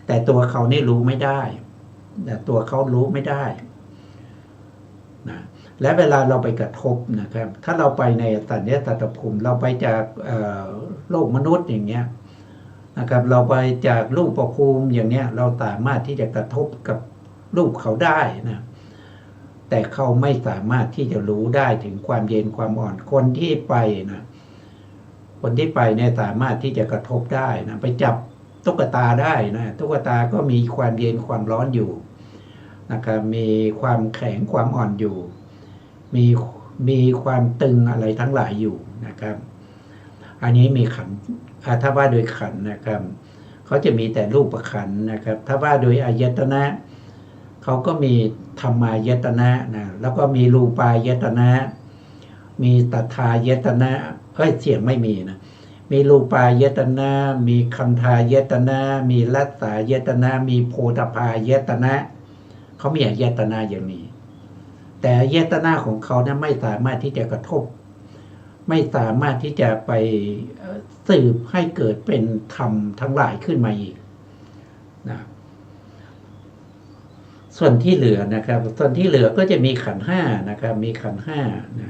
แต่ตัวเขานี่รู้ไม่ได้แต่ตัวเขารู้ไม่ได้นะและเวลาเราไปกระทบนะครับถ้าเราไปในอสัญญาสัตตภูมิเราไปจากโลกมนุษย์อย่างเงี้ยนะครับเราไปจากรูปภูมิอย่างเนี้ยเราสามารถที่จะกระทบกับรูปเขาได้นะแต่เขาไม่สามารถที่จะรู้ได้ถึงความเย็นความอ่อนคนที่ไปนะคนที่ไปเนี่ยสามารถที่จะกระทบได้นะไปจับตุ๊กตาได้นะตุ๊กตาก็มีความเย็นความร้อนอยู่นะครับมีความแข็งความอ่อนอยู่มีความตึงอะไรทั้งหลายอยู่นะครับอันนี้มีขันธ์ถ้าว่าโดยขันธ์นะครับเขาจะมีแต่รูปขันธ์นะครับถ้าว่าโดยอายตนะเขาก็มีธรรมายตนะนะแล้วก็มีรูปายตนะมีตัทธายตนะเสียงไม่มีนะมีรูปายตนะมีคันธายตนะมีรัสสายตนะมีโพธพายตนะเขามีอายตนะอย่างนี้แต่อายตนะของเขาเนี่ยไม่สามารถที่จะกระทบไม่สามารถที่จะไปสืบให้เกิดเป็นธรรมทั้งหลายขึ้นมาอีกนะส่วนที่เหลือนะครับส่วนที่เหลือก็จะมีขันธ์ห้านะครับมีขันธ์ห้านะ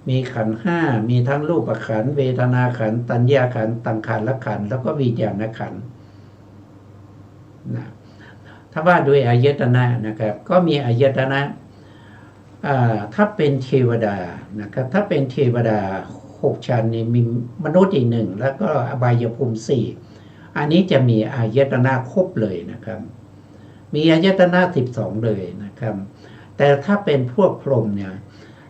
มีขันธ์ห้ามีทั้งรูปขันธ์เวทนาขันธ์สัญญาขันธ์สังขารขันธ์แล้วก็วิญญาณขันธ์นะถ้าว่าด้วยอายตนะนะครับก็มีอายตนะถ้าเป็นเทวดานะครับถ้าเป็นเทวดา6ชั้นนี้มีมนุษย์อีกหนึ่งแล้วก็อบายภูมิ4อันนี้จะมีอายตนะครบเลยนะครับมีอายตนะ12เลยนะครับแต่ถ้าเป็นพวกพรหมเนี่ย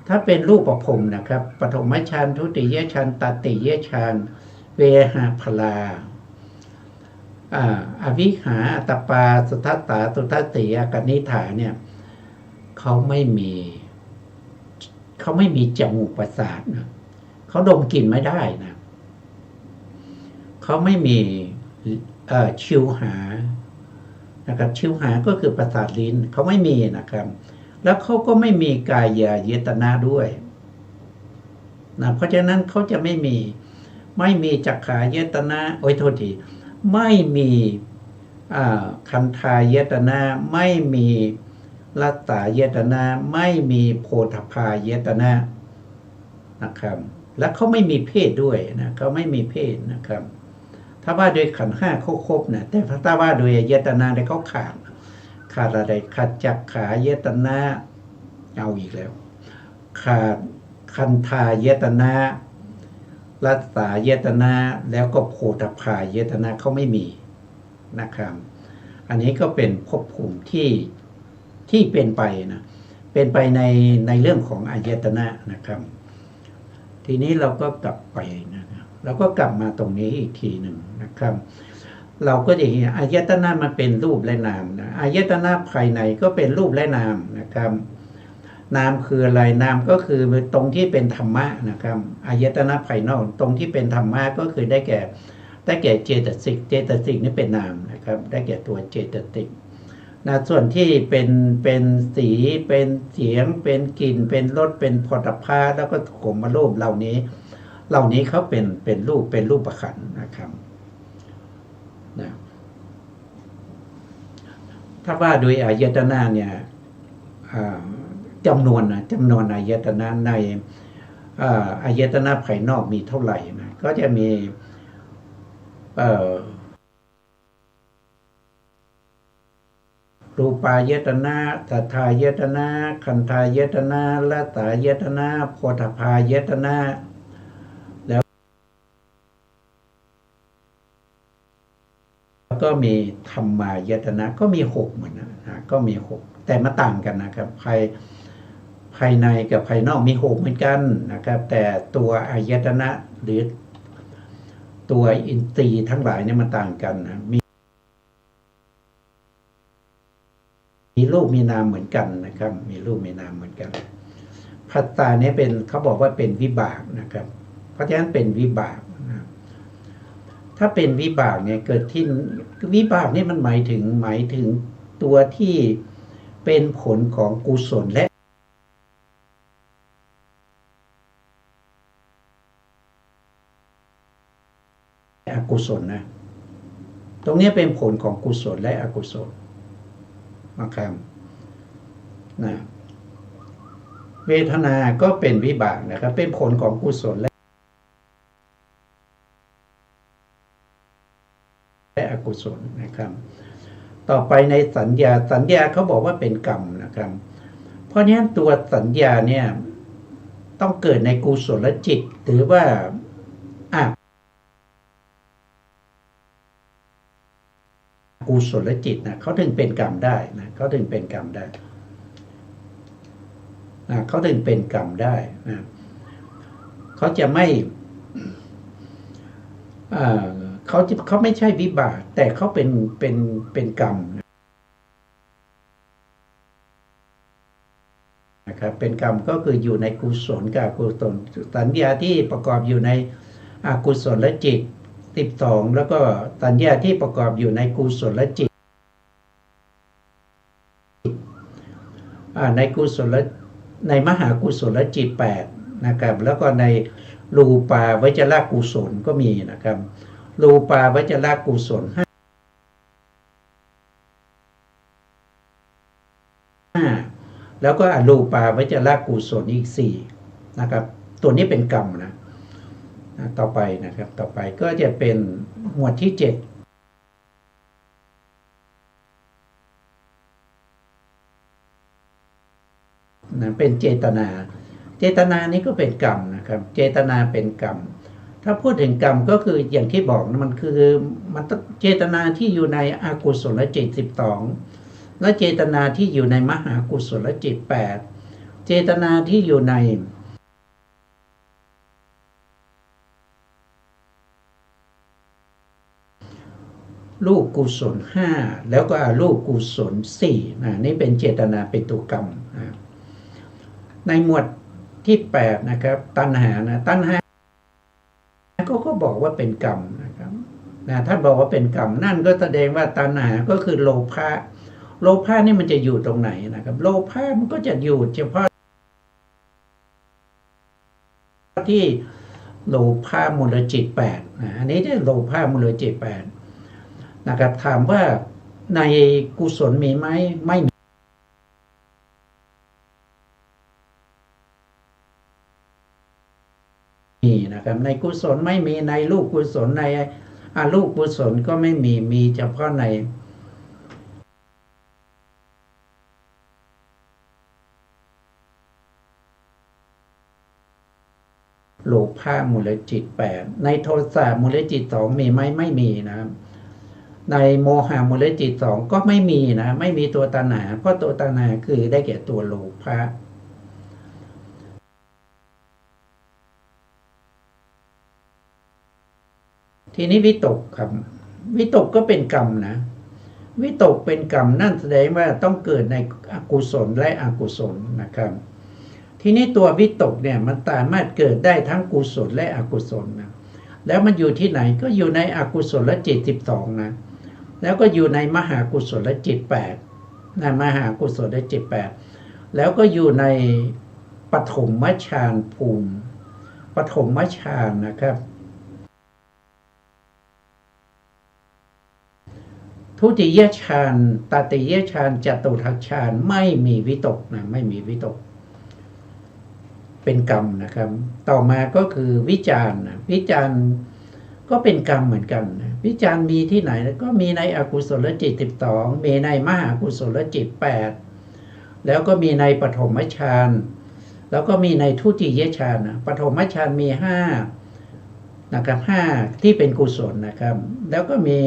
ถ้าเป็นรูปพรหมนะครับปฐมฌานทุติยฌานตติยฌานเวหาพลาอวิหาอัตตปาสุทัตตาสุทัตติอากนิฐาเนี่ยเขาไม่มีจมูกประสาทนะเขาดมกลิ่นไม่ได้นะเขาไม่มีชิวหานะครับชิวหาก็คือประสาทลิ้นเขาไม่มีนะครับแล้วเขาก็ไม่มีกายายตนะด้วยนะเพราะฉะนั้นเขาจะไม่มีจักขายตนะโทษทีไม่มีคันธายตนะไม่มีรัตตายตนะไม่มีโพธพายตนะนะครับและเขาไม่มีเพศด้วยนะเขาไม่มีเพศนะครับถ้าว่าโดยขันธ์ห้าเขาครบนะแต่ถ้าว่าโดยอายตนะเนี่ยเขาขาดอะไรขาดจักขายตนะเอาอีกแล้วขาดคันธายตนะรัตตายตนะแล้วก็โพธพายตนะเขาไม่มีนะครับอันนี้ก็เป็นภพภูมิที่เป็นไปนะเป็นไปในเรื่องของอายตนะนะครับทีนี้เราก็กลับไปนะครับเราก็กลับมาตรงนี้อีกทีหนึ่งนะครับเราก็จะเห็นอายตนะมันเป็นรูปและนามนะอายตนะภายในก็เป็นรูปและนามนะครับ นามคืออะไรนามก็คือตรงที่เป็นธรรมะนะครับอายตนะภายนอกตรงที่เป็นธรรมะก็คือได้แก่เจตสิกนี่เป็นนามนะครับได้แก่ตัวเจตสิกนะส่วนที่เป็นสีเป็นเสียงเป็นกลิ่นเป็นรสเป็นผลิตภัณฑ์แล้วก็โสมรูปเหล่านี้เขาเป็นรูปขันธ์นะครับนะถ้าว่าโดยอายตนะเนี่ยจำนวนอายตนะในอายตนะภายนอกมีเท่าไหร่นะก็จะมีรูปายตนะสัทธายตนะคันธายตนะรสายตนะโผฏฐัพพายตนะแล้วก็มีธรรมายตนะก็มี6เหมือนนะก็มี6แต่มาต่างกันนะครับภายในกับภายนอกมี6เหมือนกันนะครับแต่ตัวอายตนะหรือตัวอินทรีย์ทั้งหลายเนี่ยมันต่างกันนะมีรูปมีนามเหมือนกันนะครับมีรูปมีนามเหมือนกันภัตตาเนี่ยเป็นเขาบอกว่าเป็นวิบากนะครับเพราะฉะนั้นเป็นวิบากนะถ้าเป็นวิบากเนี่ยเกิดที่วิบากนี่มันหมายถึงตัวที่เป็นผลของกุศลและอกุศลนะตรงนี้เป็นผลของกุศลและอกุศลนะครับนะเวทนาก็เป็นวิบากนะครับเป็นผลของกุศลและอกุศลนะครับต่อไปในสัญญาเขาบอกว่าเป็นกรรมนะครับเพราะฉะนั้นตัวสัญญาเนี่ยต้องเกิดในกุศลจิตหรือว่ากุศลจิตนะเขาถึงเป็นกรรมได้นะเขาถึงเป็นกรรมได้นะเขาถึงเป็นกรรมได้นะเขาจะไม่เขาไม่ใช่วิบากแต่เขาเป็นกรรมนะครับเป็นกรรมก็คืออยู่ในกุศลกับอกุศลสัญญาที่ประกอบอยู่ในอกุศลจิต12แล้วก็สัญญาที่ประกอบอยู่ในกุศลจิตในกุศลในมหากุศลจิต8นะครับแล้วก็ในรูปาวจรกุศลก็มีนะครับรูปาวจรกุศล5แล้วก็อรูปาวจรกุศลอีก4นะครับตัวนี้เป็นกรรมนะต่อไปนะครับต่อไปก็จะเป็นหมวดที่7นะเป็นเจตนานี้ก็เป็นกรรมนะครับเจตนาเป็นกรรมถ้าพูดถึงกรรมก็คืออย่างที่บอกนะมันเจตนาที่อยู่ในอกุศลจิต12และเจตนาที่อยู่ในมหากุศลจิต8เจตนาที่อยู่ในรูปกุศล5แล้วก็รูปกุศล4นี่เป็นเจตนาเป็นตัวกรรมในหมวดที่8นะครับตัณหาก็บอกว่าเป็นกรรมนะครับท่านบอกว่าเป็นกรรมนั่นก็แสดงว่าตัณหาก็คือโลภะนี่มันจะอยู่ตรงไหนนะครับโลภะมันก็จะอยู่เฉพาะที่โลภะมูลจิต8อันนี้ได้โลภะมูลจิต8นะครับถามว่าในกุศลมีไหมไม่มีนะครับในกุศลไม่มีในรูปกุศลในอรูปกุศลก็ไม่มีเฉพาะในโลภะมูลจิต8ในโทสะมูลจิต2มีไหมไม่มีนะครับในโมหะมูลจิต2ก็ไม่มีนะไม่มีตัวตัณหาเพราะตัวตัณหาคือได้แก่ตัวโลภะทีนี้วิตกครับวิตกก็เป็นกรรมนะวิตกเป็นกรรมนั่นแสดงว่าต้องเกิดในอกุศลและอกุศลนะครับ ทีนี้ตัววิตกเนี่ยมันสามารถเกิดได้ทั้งกุศลและอกุศลนะแล้วมันอยู่ที่ไหนก็อยู่ในอกุศลจิต12นะแล้วก็อยู่ในมหากุศลจิต8นะมหากุศลจิต8แล้วก็อยู่ในปฐมฌานภูมิปฐมฌานนะครับทุติยฌานตติยฌานจตุทัคฌานไม่มีวิตกนะไม่มีวิตกเป็นกรรมนะครับต่อมาก็คือวิจารณ์นะวิจารณ์ก็เป็นกรรมเหมือนกันนะวิจารณ์มีที่ไหนก็มีในอกุศลจิต12มีในมหากุศลจิต8แล้วก็มีในปฐมฌานแล้วก็มีในทุติยฌานนะปฐมฌานมี5นะครับ5ที่เป็นกุศลนะครับแล้วก็มี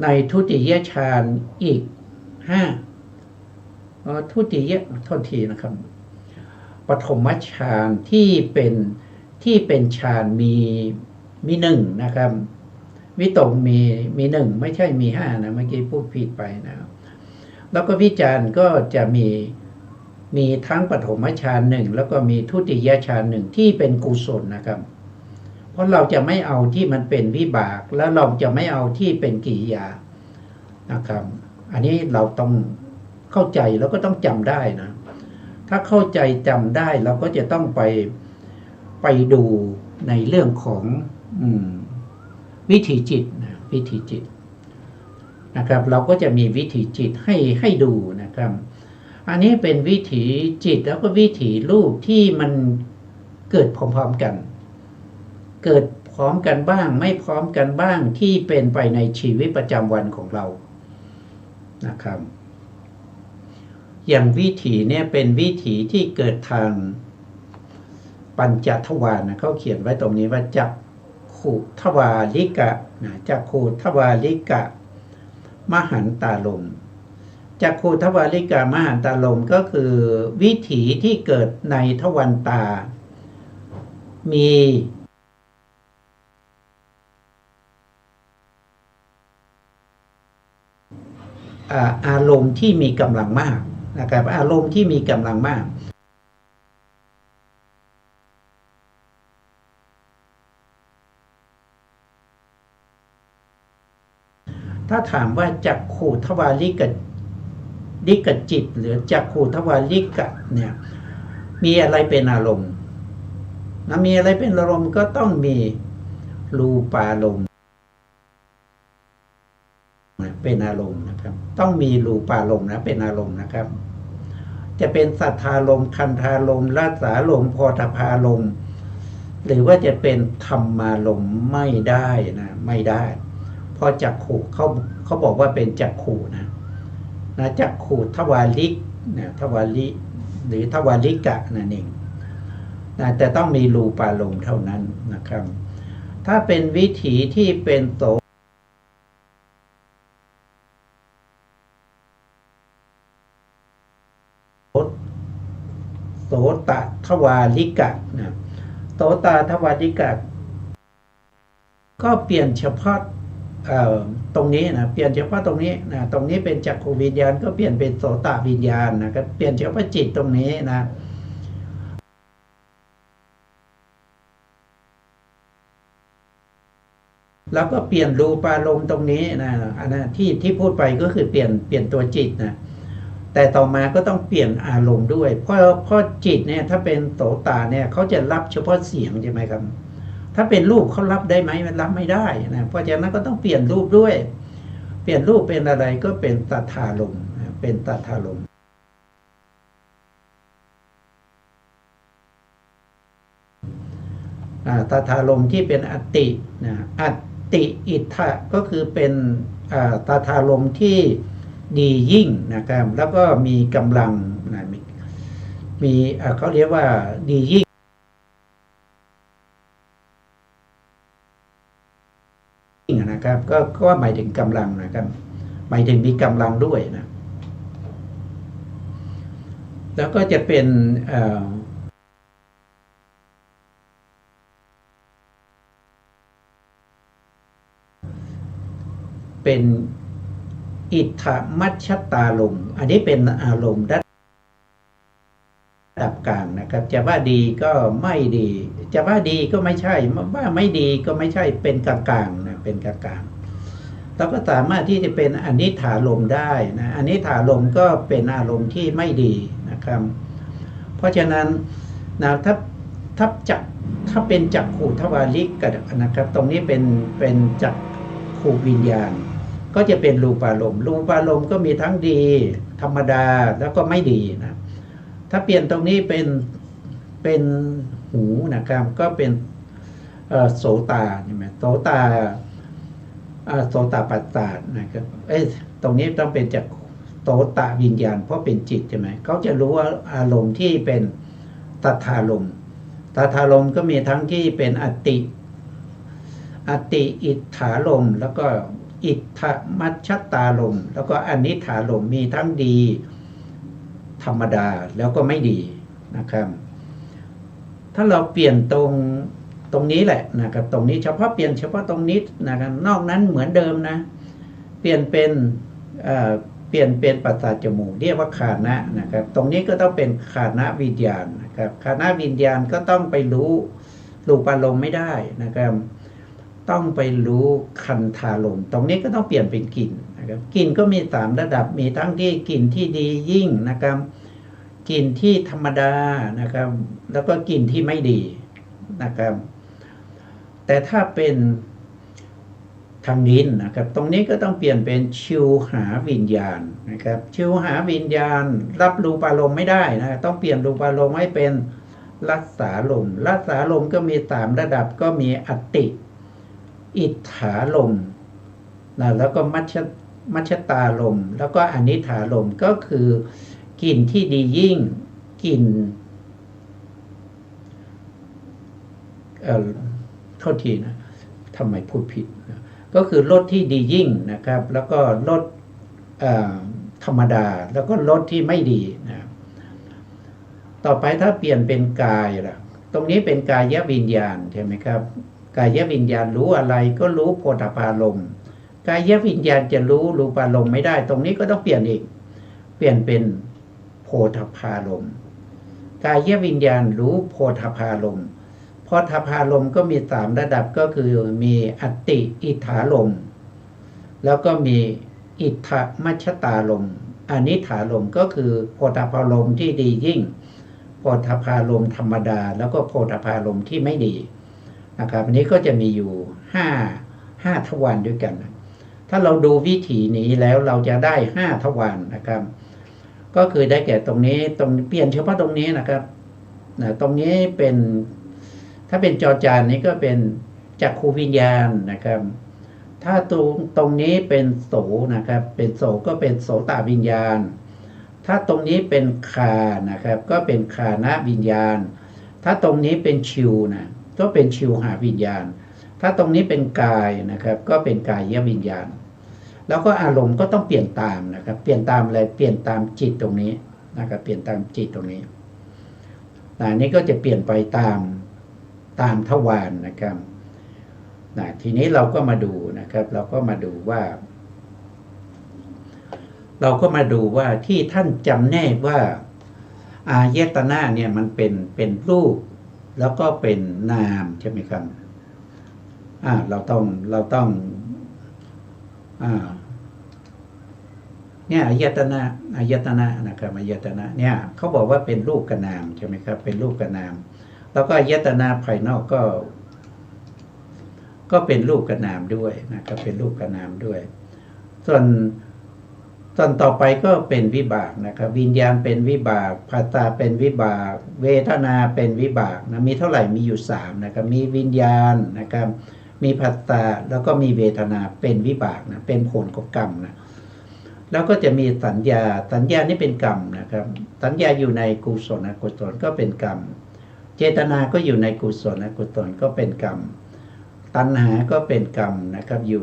ในทุติยฌานอีก5ทุติยโทษทีนะครับปฐมฌานที่เป็นฌานมี1นะครับวิตกมี1ไม่ใช่มี5นะเมื่อกี้พูดผิดไปนะแล้วก็วิจารณ์ก็จะมีทั้งปฐมฌาน1แล้วก็มีทุติยฌาน1ที่เป็นกุศลนะครับเพราะเราจะไม่เอาที่มันเป็นวิบากแล้วเราจะไม่เอาที่เป็นกิริยานะครับอันนี้เราต้องเข้าใจแล้วก็ต้องจำได้นะถ้าเข้าใจจำได้เราก็จะต้องไปดูในเรื่องของวิถีจิตนะวิถีจิตนะครับเราก็จะมีวิถีจิตให้ดูนะครับอันนี้เป็นวิถีจิตแล้วก็วิถีรูปที่มันเกิดพร้อมๆกันเกิดพร้อมกันบ้างไม่พร้อมกันบ้างที่เป็นไปในชีวิตประจำวันของเรานะครับอย่างวิถีเนี่ยเป็นวิถีที่เกิดทางปัญจทวารนะเขาเขียนไว้ตรงนี้ว่าจักขุทวาริกะนะจักขุทวาริกะมหันตาลมจักขุทวาริกะมหันตาลมก็คือวิถีที่เกิดในทวารตามีอารมณ์ที่มีกำลังมากนะครับอารมณ์ที่มีกำลังมากถ้าถามว่าจักขุทวาริกะจิตหรือจักขุทวาริกะเนี่ยมีอะไรเป็นอารมณ์นะมีอะไรเป็นอารมณ์ก็ต้องมีรูปารมณ์เป็นอารมณ์นะครับต้องมีรูปารมณ์นะเป็นอารมณ์นะครับจะเป็นสัทธารมณ์คันธารมณ์รสารมณ์โผฏฐัพพารมณ์หรือว่าจะเป็นธรรมารมณ์ไม่ได้นะไม่ได้เพราะจักขุเขาบอกว่าเป็นจักขุนะจักขุทวาริกนะทวาริหรือทวาริกะนั่นเองนะแต่ต้องมีรูปารมณ์เท่านั้นนะครับถ้าเป็นวิถีที่เป็นโสตทวาริกะนะโสตทวาริกะก็เปลี่ยนเฉพาะตรงนี้นะเปลี่ยนเฉพาะตรงนี้นะตรงนี้เป็นจักขุวิญญาณก็เปลี่ยนเป็นโสตวิญญาณนะก็เปลี่ยนเฉพาะจิตตรงนี้นะแล้วก็เปลี่ยนรูปารมณ์ตรงนี้นะอันนั้นที่พูดไปก็คือเปลี่ยนตัวจิตนะแต่ต่อมาก็ต้องเปลี่ยนอารมณ์ด้วยเพราะจิตเนี่ยถ้าเป็นโสตเนี่ยเขาจะรับเฉพาะเสียงใช่ไหมครับถ้าเป็นรูปเขารับได้ไหมมันรับไม่ได้นะเพราะฉะนั้นก็ต้องเปลี่ยนรูปด้วยเปลี่ยนรูปเป็นอะไรก็เป็นสัทธารมณ์เป็นสัทธารมณ์สัทธารมณ์ที่เป็นอัตตินะอัตติอิทธะก็คือเป็นสัทธารมณ์ที่ดียิ่งนะครับแล้วก็มีกำลังนะมีเขาเรียกว่าดียิ่งนะครับก็หมายถึงกำลังนะครับหมายถึงมีกำลังด้วยนะแล้วก็จะเป็นอิทธมัชฌตารมณ์อันนี้เป็นอารมณ์ระดับกลางนะครับ นะครับจะว่าดีก็ไม่ดีจะว่าดีก็ไม่ใช่ว่าไม่ดีก็ไม่ใช่เป็นกลางๆนะเป็นกลางๆเราก็สามารถที่จะเป็นอนิถารมณ์ได้นะอนิถารมณ์ก็เป็นอารมณ์ที่ไม่ดีนะครับเพราะฉะนั้นนะถ้าเป็นจักขุทวาริกนะครับตรงนี้เป็นจักขุวิญญาณก็จะเป็นรูปารมณ์ก็มีทั้งดีธรรมดาแล้วก็ไม่ดีนะถ้าเปลี่ยนตรงนี้เป็นหูนะครับก็เป็นโสตาใช่ไหมโสตปัสสาทนะครับตรงนี้ต้องเป็นจากโสตวิญญาณเพราะเป็นจิตใช่ไหมเขาจะรู้ว่าอารมณ์ที่เป็นตถารมณ์ก็มีทั้งที่เป็นอติอิทธารมณ์แล้วก็อิทธมัชฌตารมณ์แล้วก็อนิถารมณ์มีทั้งดีธรรมดาแล้วก็ไม่ดีนะครับถ้าเราเปลี่ยนตรงนี้แหละนะครับตรงนี้เปลี่ยนเฉพาะตรงนี้นะครับนอกนั้นเหมือนเดิมนะเปลี่ยนเป็นประสาทจมูกเรียกว่าฆานะนะครับตรงนี้ก็ต้องเป็นฆานะวิญญาณนะครับฆานะวิญญาณก็ต้องไปรู้รูปารมณ์ไม่ได้นะครับต้องไปรู้คันธารมณ์ตรงนี้ก็ต้องเปลี่ยนเป็นกลิ่นนะครับกลิ่นก็มี3ระดับมีทั้งที่กลิ่นที่ดียิ่งนะครับกลิ่นที่ธรรมดานะครับแล้วก็กลิ่นที่ไม่ดีนะครับแต่ถ้าเป็นทางนี้นะครับตรงนี้ก็ต้องเปลี่ยนเป็นชิวหาวิญญาณนะครับชิวหาวิญญาณรับรูปารมณ์ไม่ได้นะต้องเปลี่ยนรูปารมณ์ให้เป็นรัสสารมณ์ก็มี3ระดับก็มีอติอิทธารมณ์นะแล้วก็มัชฌตารมณ์แล้วก็อนิถารมณ์ก็คือกลิ่นที่ดียิ่งกลิ่นโทษทีนะทำไมพูดผิดนะก็คือรสที่ดียิ่งนะครับแล้วก็รสธรรมดาแล้วก็รสที่ไม่ดีนะต่อไปถ้าเปลี่ยนเป็นกายล่ะตรงนี้เป็นกายวิญญาณใช่ไหมครับกายวิญญาณรู้อะไรก็รู้โผฏฐัพพารมณ์กายวิญญาณจะรู้รูปารมณ์ไม่ได้ตรงนี้ก็ต้องเปลี่ยนอีกเปลี่ยนเป็นโผฏฐัพพารมณ์กายวิญญาณรู้โผฏฐัพพารมณ์โผฏฐัพพารมณ์ก็มี3ระดับก็คือมีอติอิทธารมณ์แล้วก็มีอิทธมัชฌตารมณ์อนิถารมณ์ก็คือโผฏฐัพพารมณ์ที่ดียิ่งโผฏฐัพพารมณ์ธรรมดาแล้วก็โผฏฐัพพารมณ์ที่ไม่ดีนะครับอันนี้ก็จะมีอยู่5ทวารด้วยกันถ้าเราดูวิถีนี้แล้วเราจะได้5ทวารนะครับก็คือได้แก่ตรงนี้เปลี่ยนเฉพาะตรงนี้นะครับตรงนี้เป็นถ้าเป็นจอจานนี้ก็เป็นจักขุวิญญาณนะครับถ้าตรงนี้เป็นโสนะครับเป็นโสก็เป็นโสตวิญญาณถ้าตรงนี้เป็นคานะครับก็เป็นคานะวิญญาณถ้าตรงนี้เป็นชิวนะก็เป็นชิวหาวิญญาณถ้าตรงนี้เป็นกายนะครับก็เป็นกายวิญญาณแล้วก็อารมณ์ก็ต้องเปลี่ยนตามนะครับเปลี่ยนตามอะไรเปลี่ยนตามจิตตรงนี้นะครับเปลี่ยนตามจิตตรงนี้นี่ก็จะเปลี่ยนไปตามทวารนะครับทีนี้เราก็มาดูนะครับเราก็มาดูว่าที่ท่านจำแนกว่าอายตนะเนี่ยมันเป็นรูปแล้วก็เป็นนามใช่ไหมครับเราต้องเนี่ยอายตนะนะครับอายตนะเนี่ยเขาบอกว่าเป็นรูปกับนามใช่ไหมครับเป็นรูปกับนามแล้วก็อายตนะภายนอกก็เป็นรูปกับนามด้วยนะครับเป็นรูปกับนามด้วยส่วนต่อไปก็เป็นวิบากนะครับวิญญาณเป็นวิบากภาษาเป็นวิบากเวทนาเป็นวิบากนะมีเท่าไหร่มีอยู่3นะครับมีวิญญาณนะครับมีภาษาแล้วก็มีเวทนาเป็นวิบากนะเป็นผลของกรรมนะแล้วก็จะมีสัญญานี่เป็นกรรมนะครับสัญญาอยู่ในกุศลอกุศลก็เป็นกรรมเจตนาก็อยู่ในกุศลอกุศลก็เป็นกรรมตัณหาก็เป็นกรรมนะครับอยู่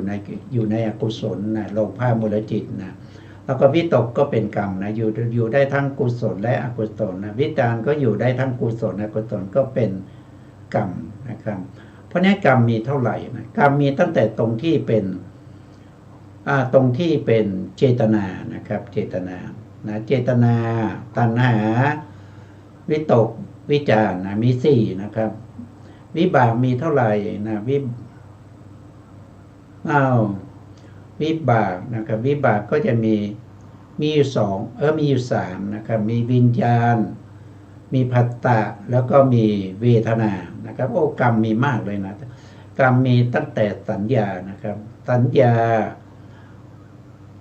ในอกุศลนะโลภะมูลจิตนะแล้วก็วิตกก็เป็นกรรมนะอยู่ได้ทั้งกุศลและอกุศลนะวิจารก็อยู่ได้ทั้งกุศลอกุศลก็เป็นกรรมนะครับเพราะนี้กรรมมีเท่าไหร่นะกรรมมีตั้งแต่ตรงที่เป็นเจตนานะครับเจตนาตัณหาวิตก วิจารนะมี4นะครับ วิบากมีเท่าไหร่นะวิบากนะครับวิบากก็จะมีอยู่2มีอยู่3นะครับมีวิญญาณมีภัตตะแล้วก็มีเวทนานะครับโอ้กรรมมีมากเลยนะกรรมมีตั้งแต่สัญญานะครับสัญญา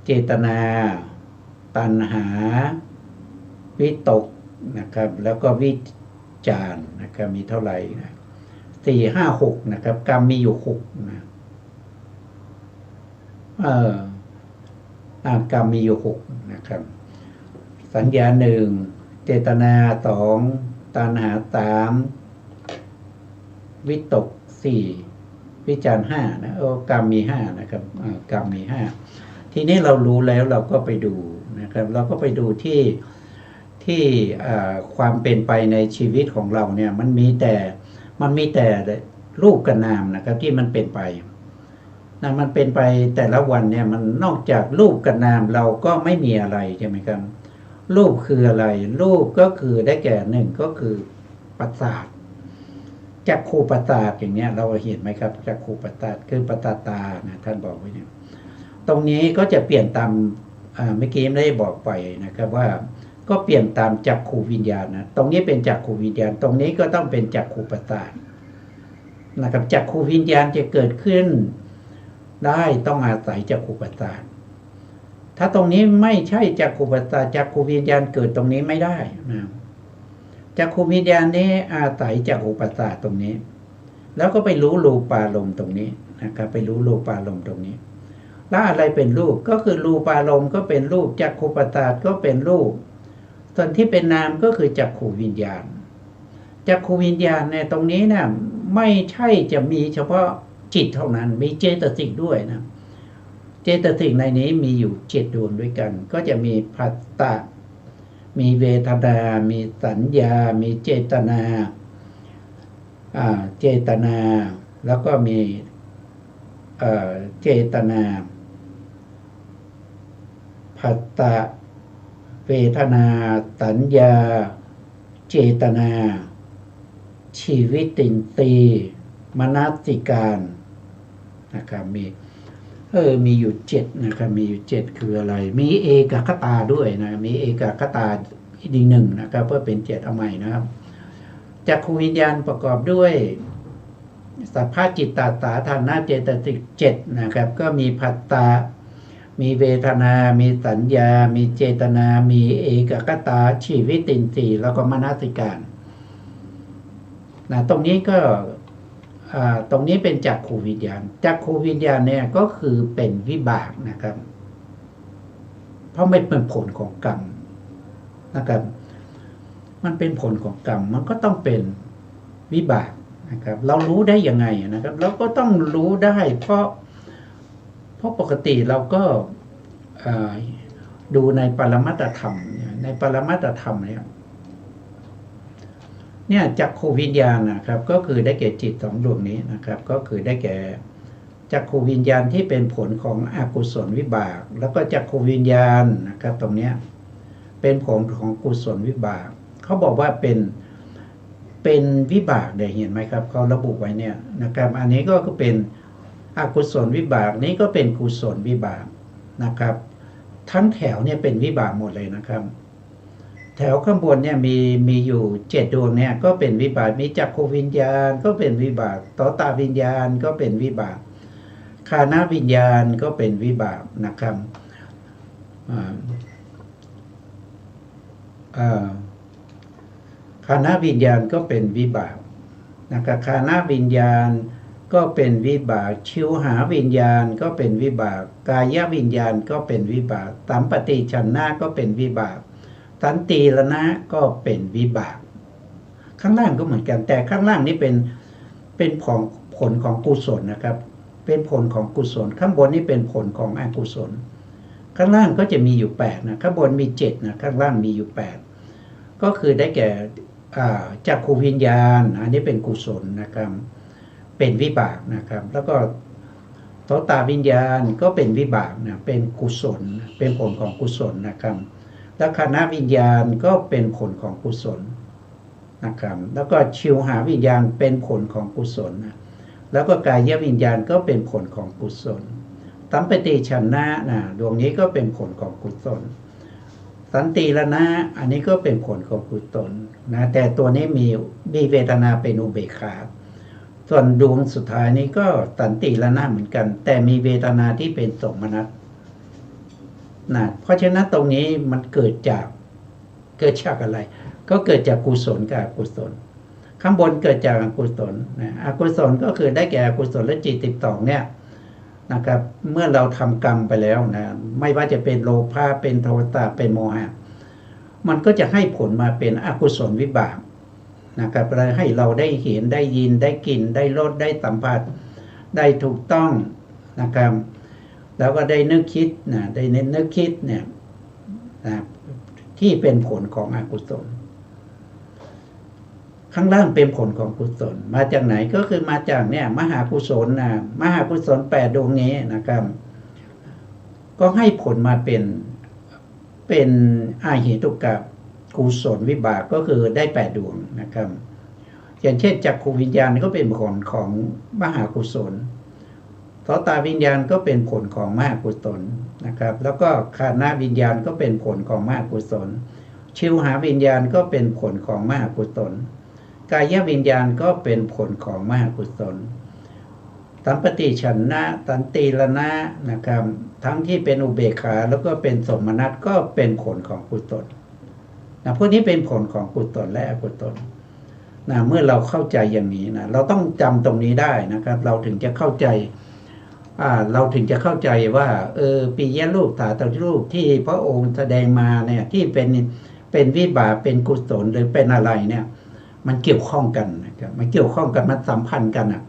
เจตนาตัณหาวิตกนะครับแล้วก็วิจารนะครับมีเท่าไหร่นะ4 5 6นะครับกรรมมีอยู่6นะกรรมมีอยู่6นะครับสัญญา1เจตนา2ตัณหา3วิตก4วิจาร5นะกรรมมี5นะครับกรรมมี5ทีนี้เรารู้แล้วเราก็ไปดูนะครับเราก็ไปดูที่ความเป็นไปในชีวิตของเราเนี่ยมันมีแต่รูปกับนามนะครับที่มันเป็นไปนะมันเป็นไปแต่ละวันเนี่ยมันนอกจากรูปกับนามเราก็ไม่มีอะไรใช่ไหมครับรูปคืออะไรรูปก็คือได้แก่1ก็คือประสาทจักขุประสาทอย่างเนี้ยเราเห็นไหมครับจักขุประสาทคือประสาทตานะท่านบอกไว้เนี่ยตรงนี้ก็จะเปลี่ยนตามเมื่อกี้ไม่ได้บอกไปนะครับว่าก็เปลี่ยนตามจักขุวิญญาณนะตรงนี้เป็นจักขุวิญญาณตรงนี้ก็ต้องเป็นจักขุประสาทนะครับจักขุวิญญาณจะเกิดขึ้นได้ต้องอาศัยจักขุประสาทถ้าตรงนี้ไม่ใช่จักขุประสาทจักขุวิญญาณเกิดตรงนี้ไม่ได้นะจักขุวิญญาณนี้อาศัยจักขุประสาทตรงนี้แล้วก็ไปรู้รูปารมณ์ตรงนี้นะครับไปรู้รูปารมณ์ตรงนี้แล้วอะไรเป็นรูปก็คือรูปารมณ์ก็เป็นรูปจักขุประสาทก็เป็นรูปส่วนที่เป็นนามก็คือจักขุวิญญาณจักขุวิญญาณในตรงนี้เนี่ยไม่ใช่จะมีเฉพาะจิตเท่านั้นมีเจตสิกด้วยนะเจตสิกในนี้มีอยู่7ดวงด้วยกันก็จะมีภัตตะมีเวทนามีสัญญามีเจตนาแล้วก็มีเจตนาภัตตะเวทนาสัญญาเจตนาชีวิตินทรีย์มนสิการนะครับมีอยู่7นะครับมีอยู่7คืออะไรมีเอกคตาด้วยนะมีเอกคตาอีก1นะครับเพื่อเป็น7เอาใหม่นะครับจักขุวิญญาณประกอบด้วยสัพพะจิตตสาธารณเจตสิก7นะครับก็มีภัตตะมีเวทนามีสัญญามีเจตนามีเอกคตาชีวิตินทรีย์แล้วก็มนสิการนะตรงนี้ก็ตรงนี้เป็นจักขุวิญญาณจักขุวิญญาณเนี่ยก็คือเป็นวิบากนะครับเพราะไม่เป็นผลของกรรมนะครับมันเป็นผลของกรรมมันก็ต้องเป็นวิบากนะครับเรารู้ได้ยังไงนะครับเราก็ต้องรู้ได้เพราะปกติเราก็ดูในปรมัตถธรรมในปรมัตถธรรมเนี่ยจักขุวิญญาณนะครับก็คือได้แก่จิต2ดวงนี้นะครับก็คือได้แก่จักขุวิญญาณที่เป็นผลของอกุศลวิบากแล้วก็จักขุวิญญาณนะครับตรงเนี้ยเป็นผลของกุศลวิบากเขาบอกว่าเป็นวิบากได้เห็นไหมครับเขาระบุไว้เนี่ยนะครับอันนี้ก็เป็นอกุศลวิบากนี้ก็เป็นกุศลวิบากนะครับทั้งแถวเนี่ยเป็นวิบากหมดเลยนะครับแถวข้างบนเนี่ยมีอยู่7ดวงเนี่ยก็เป็นวิบากมีจักขุวิญญาณก็เป็นวิบากโสตวิญญาณก็เป็นวิบากฆานวิญญาณก็เป็นวิบากนะครับฆานวิญญาณก็เป็นวิบากนะครับฆานวิญญาณก็เป็นวิบากชิวหาวิญญาณก็เป็นวิบากกายวิญญาณก็เป็นวิบากสัมปติฉันนะก็เป็นวิบากสันติรณะก็เป็นวิบากข้างล่างก็เหมือนกันแต่ข้างล่างนี้เป็นผลของกุศลนะครับเป็นผลของกุศลข้างบนนี่เป็นผลของอกุศลข้างล่างก็จะมีอยู่8นะข้างบนมี7นะข้างล่างมีอยู่8ก็คือได้แก่จักขุวิญญาณอันนี้เป็นกุศลนะครับเป็นวิบากนะครับแล้วก็โสตวิญญาณก็เป็นวิบากนะเป็นกุศลเป็นผลของกุศลนะครับและฆานวิญญาณก็เป็นผลของกุศล นะครับแล้วก็ชิวหาวิญญาณเป็นผลของกุศลนะแล้วก็กายวิญญาณก็เป็นผลของกุศลสัมปติฉันนะดวงนี้ก็เป็นผลของกุศลสันติละนะอันนี้ก็เป็นผลของกุศลนะแต่ตัวนี้มีเวทนาเป็นอุเบกขาส่วนดวงสุดท้ายนี้ก็สันติละนะเหมือนกันแต่มีเวทนาที่เป็นโสมนัสนะเพราะฉะนั้นตรงนี้มันเกิดจากอะไรก็เกิดจากกุศลกับอกุศลข้างบนเกิดจากอกุศลนะอกุศลก็คือได้แก่อกุศลและจิต12เนี่ยนะครับเมื่อเราทำกรรมไปแล้วนะไม่ว่าจะเป็นโลภะเป็นโทสะเป็นโมหะมันก็จะให้ผลมาเป็นอกุศลวิบากนะครับให้เราได้เห็นได้ยินได้กลิ่นได้รสได้สัมผัสได้ถูกต้องนะครับแล้วก็ได้นึกคิดนะได้นึกคิดเนี่ยนะที่เป็นผลของอกุศลข้างล่างเป็นผลของกุศลมาจากไหนก็คือมาจากเนี่ยมหากุศลนะมหากุศล8ดวงนี้นะครับก็ให้ผลมาเป็นอาเหตุกะกุศลวิบากก็คือได้8ดวงนะครับอย่างเช่นจักขุวิญญาณก็เป็นผลของมหากุศลโสตวิญญาณก็เป็นผลของมหากุศลนะครับแล้วก็ฆานวิญญาณก็เป็นผลของมหากุศลชิวหาวิญญาณก็เป็นผลของมหากุศลกายวิญญาณก็เป็นผลของมหากุศลสัมปติฉันนะสันติละนะนะครับทั้งที่เป็นอุเบกขาแล้วก็เป็นสมนัตก็เป็นผลของกุศลนะพวกนี้เป็นผลของกุศลและอกุศลนะเมื่อเราเข้าใจอย่างนี้นะเราต้องจำตรงนี้ได้นะครับเราถึงจะเข้าใจว่าปิยรูปถาตรูปที่พระองค์แสดงมาเนี่ยที่เป็นวิบากเป็นกุศลหรือเป็นอะไรเนี่ยมันเกี่ยวข้องกันนะครับมันเกี่ยวข้องกันมันสัมพันธ์กันอ่ะ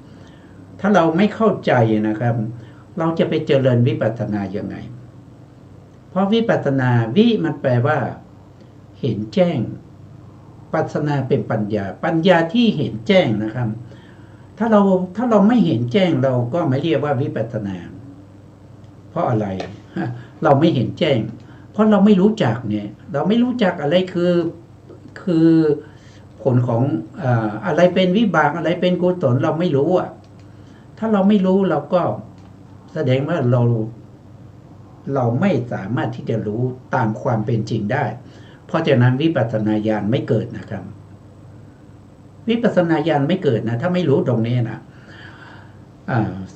ถ้าเราไม่เข้าใจนะครับเราจะไปเจริญวิปัสสนายังไงเพราะวิปัสสนามันแปลว่าเห็นแจ้งปัสสนาเป็นปัญญาที่เห็นแจ้งนะครับถ้าเราไม่เห็นแจ้งเราก็ไม่เรียกว่าวิปัสสนาเพราะอะไรเราไม่เห็นแจ้งเพราะเราไม่รู้จักเนี่ยเราไม่รู้จักอะไรคือผลของอะไรเป็นวิบากอะไรเป็นกุศลเราไม่รู้อ่ะถ้าเราไม่รู้เราก็แสดงว่าเราไม่สามารถที่จะรู้ตามความเป็นจริงได้เพราะฉะนั้นวิปัสสนาญาณไม่เกิดนะครับวิปัสสนาญาณไม่เกิดนะถ้าไม่รู้ตรงนี้นะ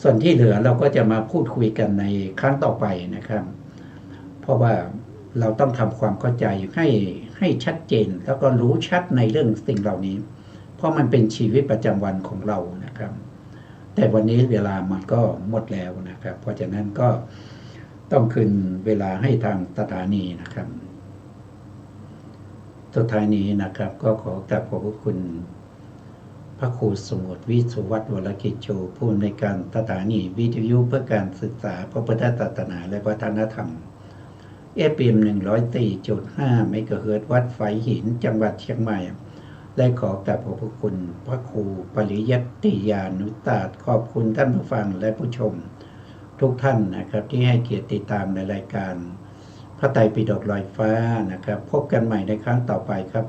ส่วนที่เหลือเราก็จะมาพูดคุยกันในครั้งต่อไปนะครับเพราะว่าเราต้องทำความเข้าใจให้ชัดเจนแล้วก็รู้ชัดในเรื่องสิ่งเหล่านี้เพราะมันเป็นชีวิตประจำวันของเรานะครับแต่วันนี้เวลามันก็หมดแล้วนะครับเพราะฉะนั้นก็ต้องคืนเวลาให้ทางสถานีนะครับสุดท้ายนี้นะครับก็ขอกราบขอบพระคุณพระครูสมุทรวิสุวัฒน์วรกิจโชผู้อำนวยการสถานีวิทยุเพื่อการศึกษาพระพุทธศาสนาและวัฒนธรรมFM 104.5 เมกะเฮิรตซ์วัดไฝหินจังหวัดเชียงใหม่และขอกราบขอบพระคุณพระครูปริยัติยานุตาสขอบคุณท่านผู้ฟังและผู้ชมทุกท่านนะครับที่ให้เกียรติติดตามในรายการพระไตรปิฎกลอยฟ้านะครับพบกันใหม่ในครั้งต่อไปครับ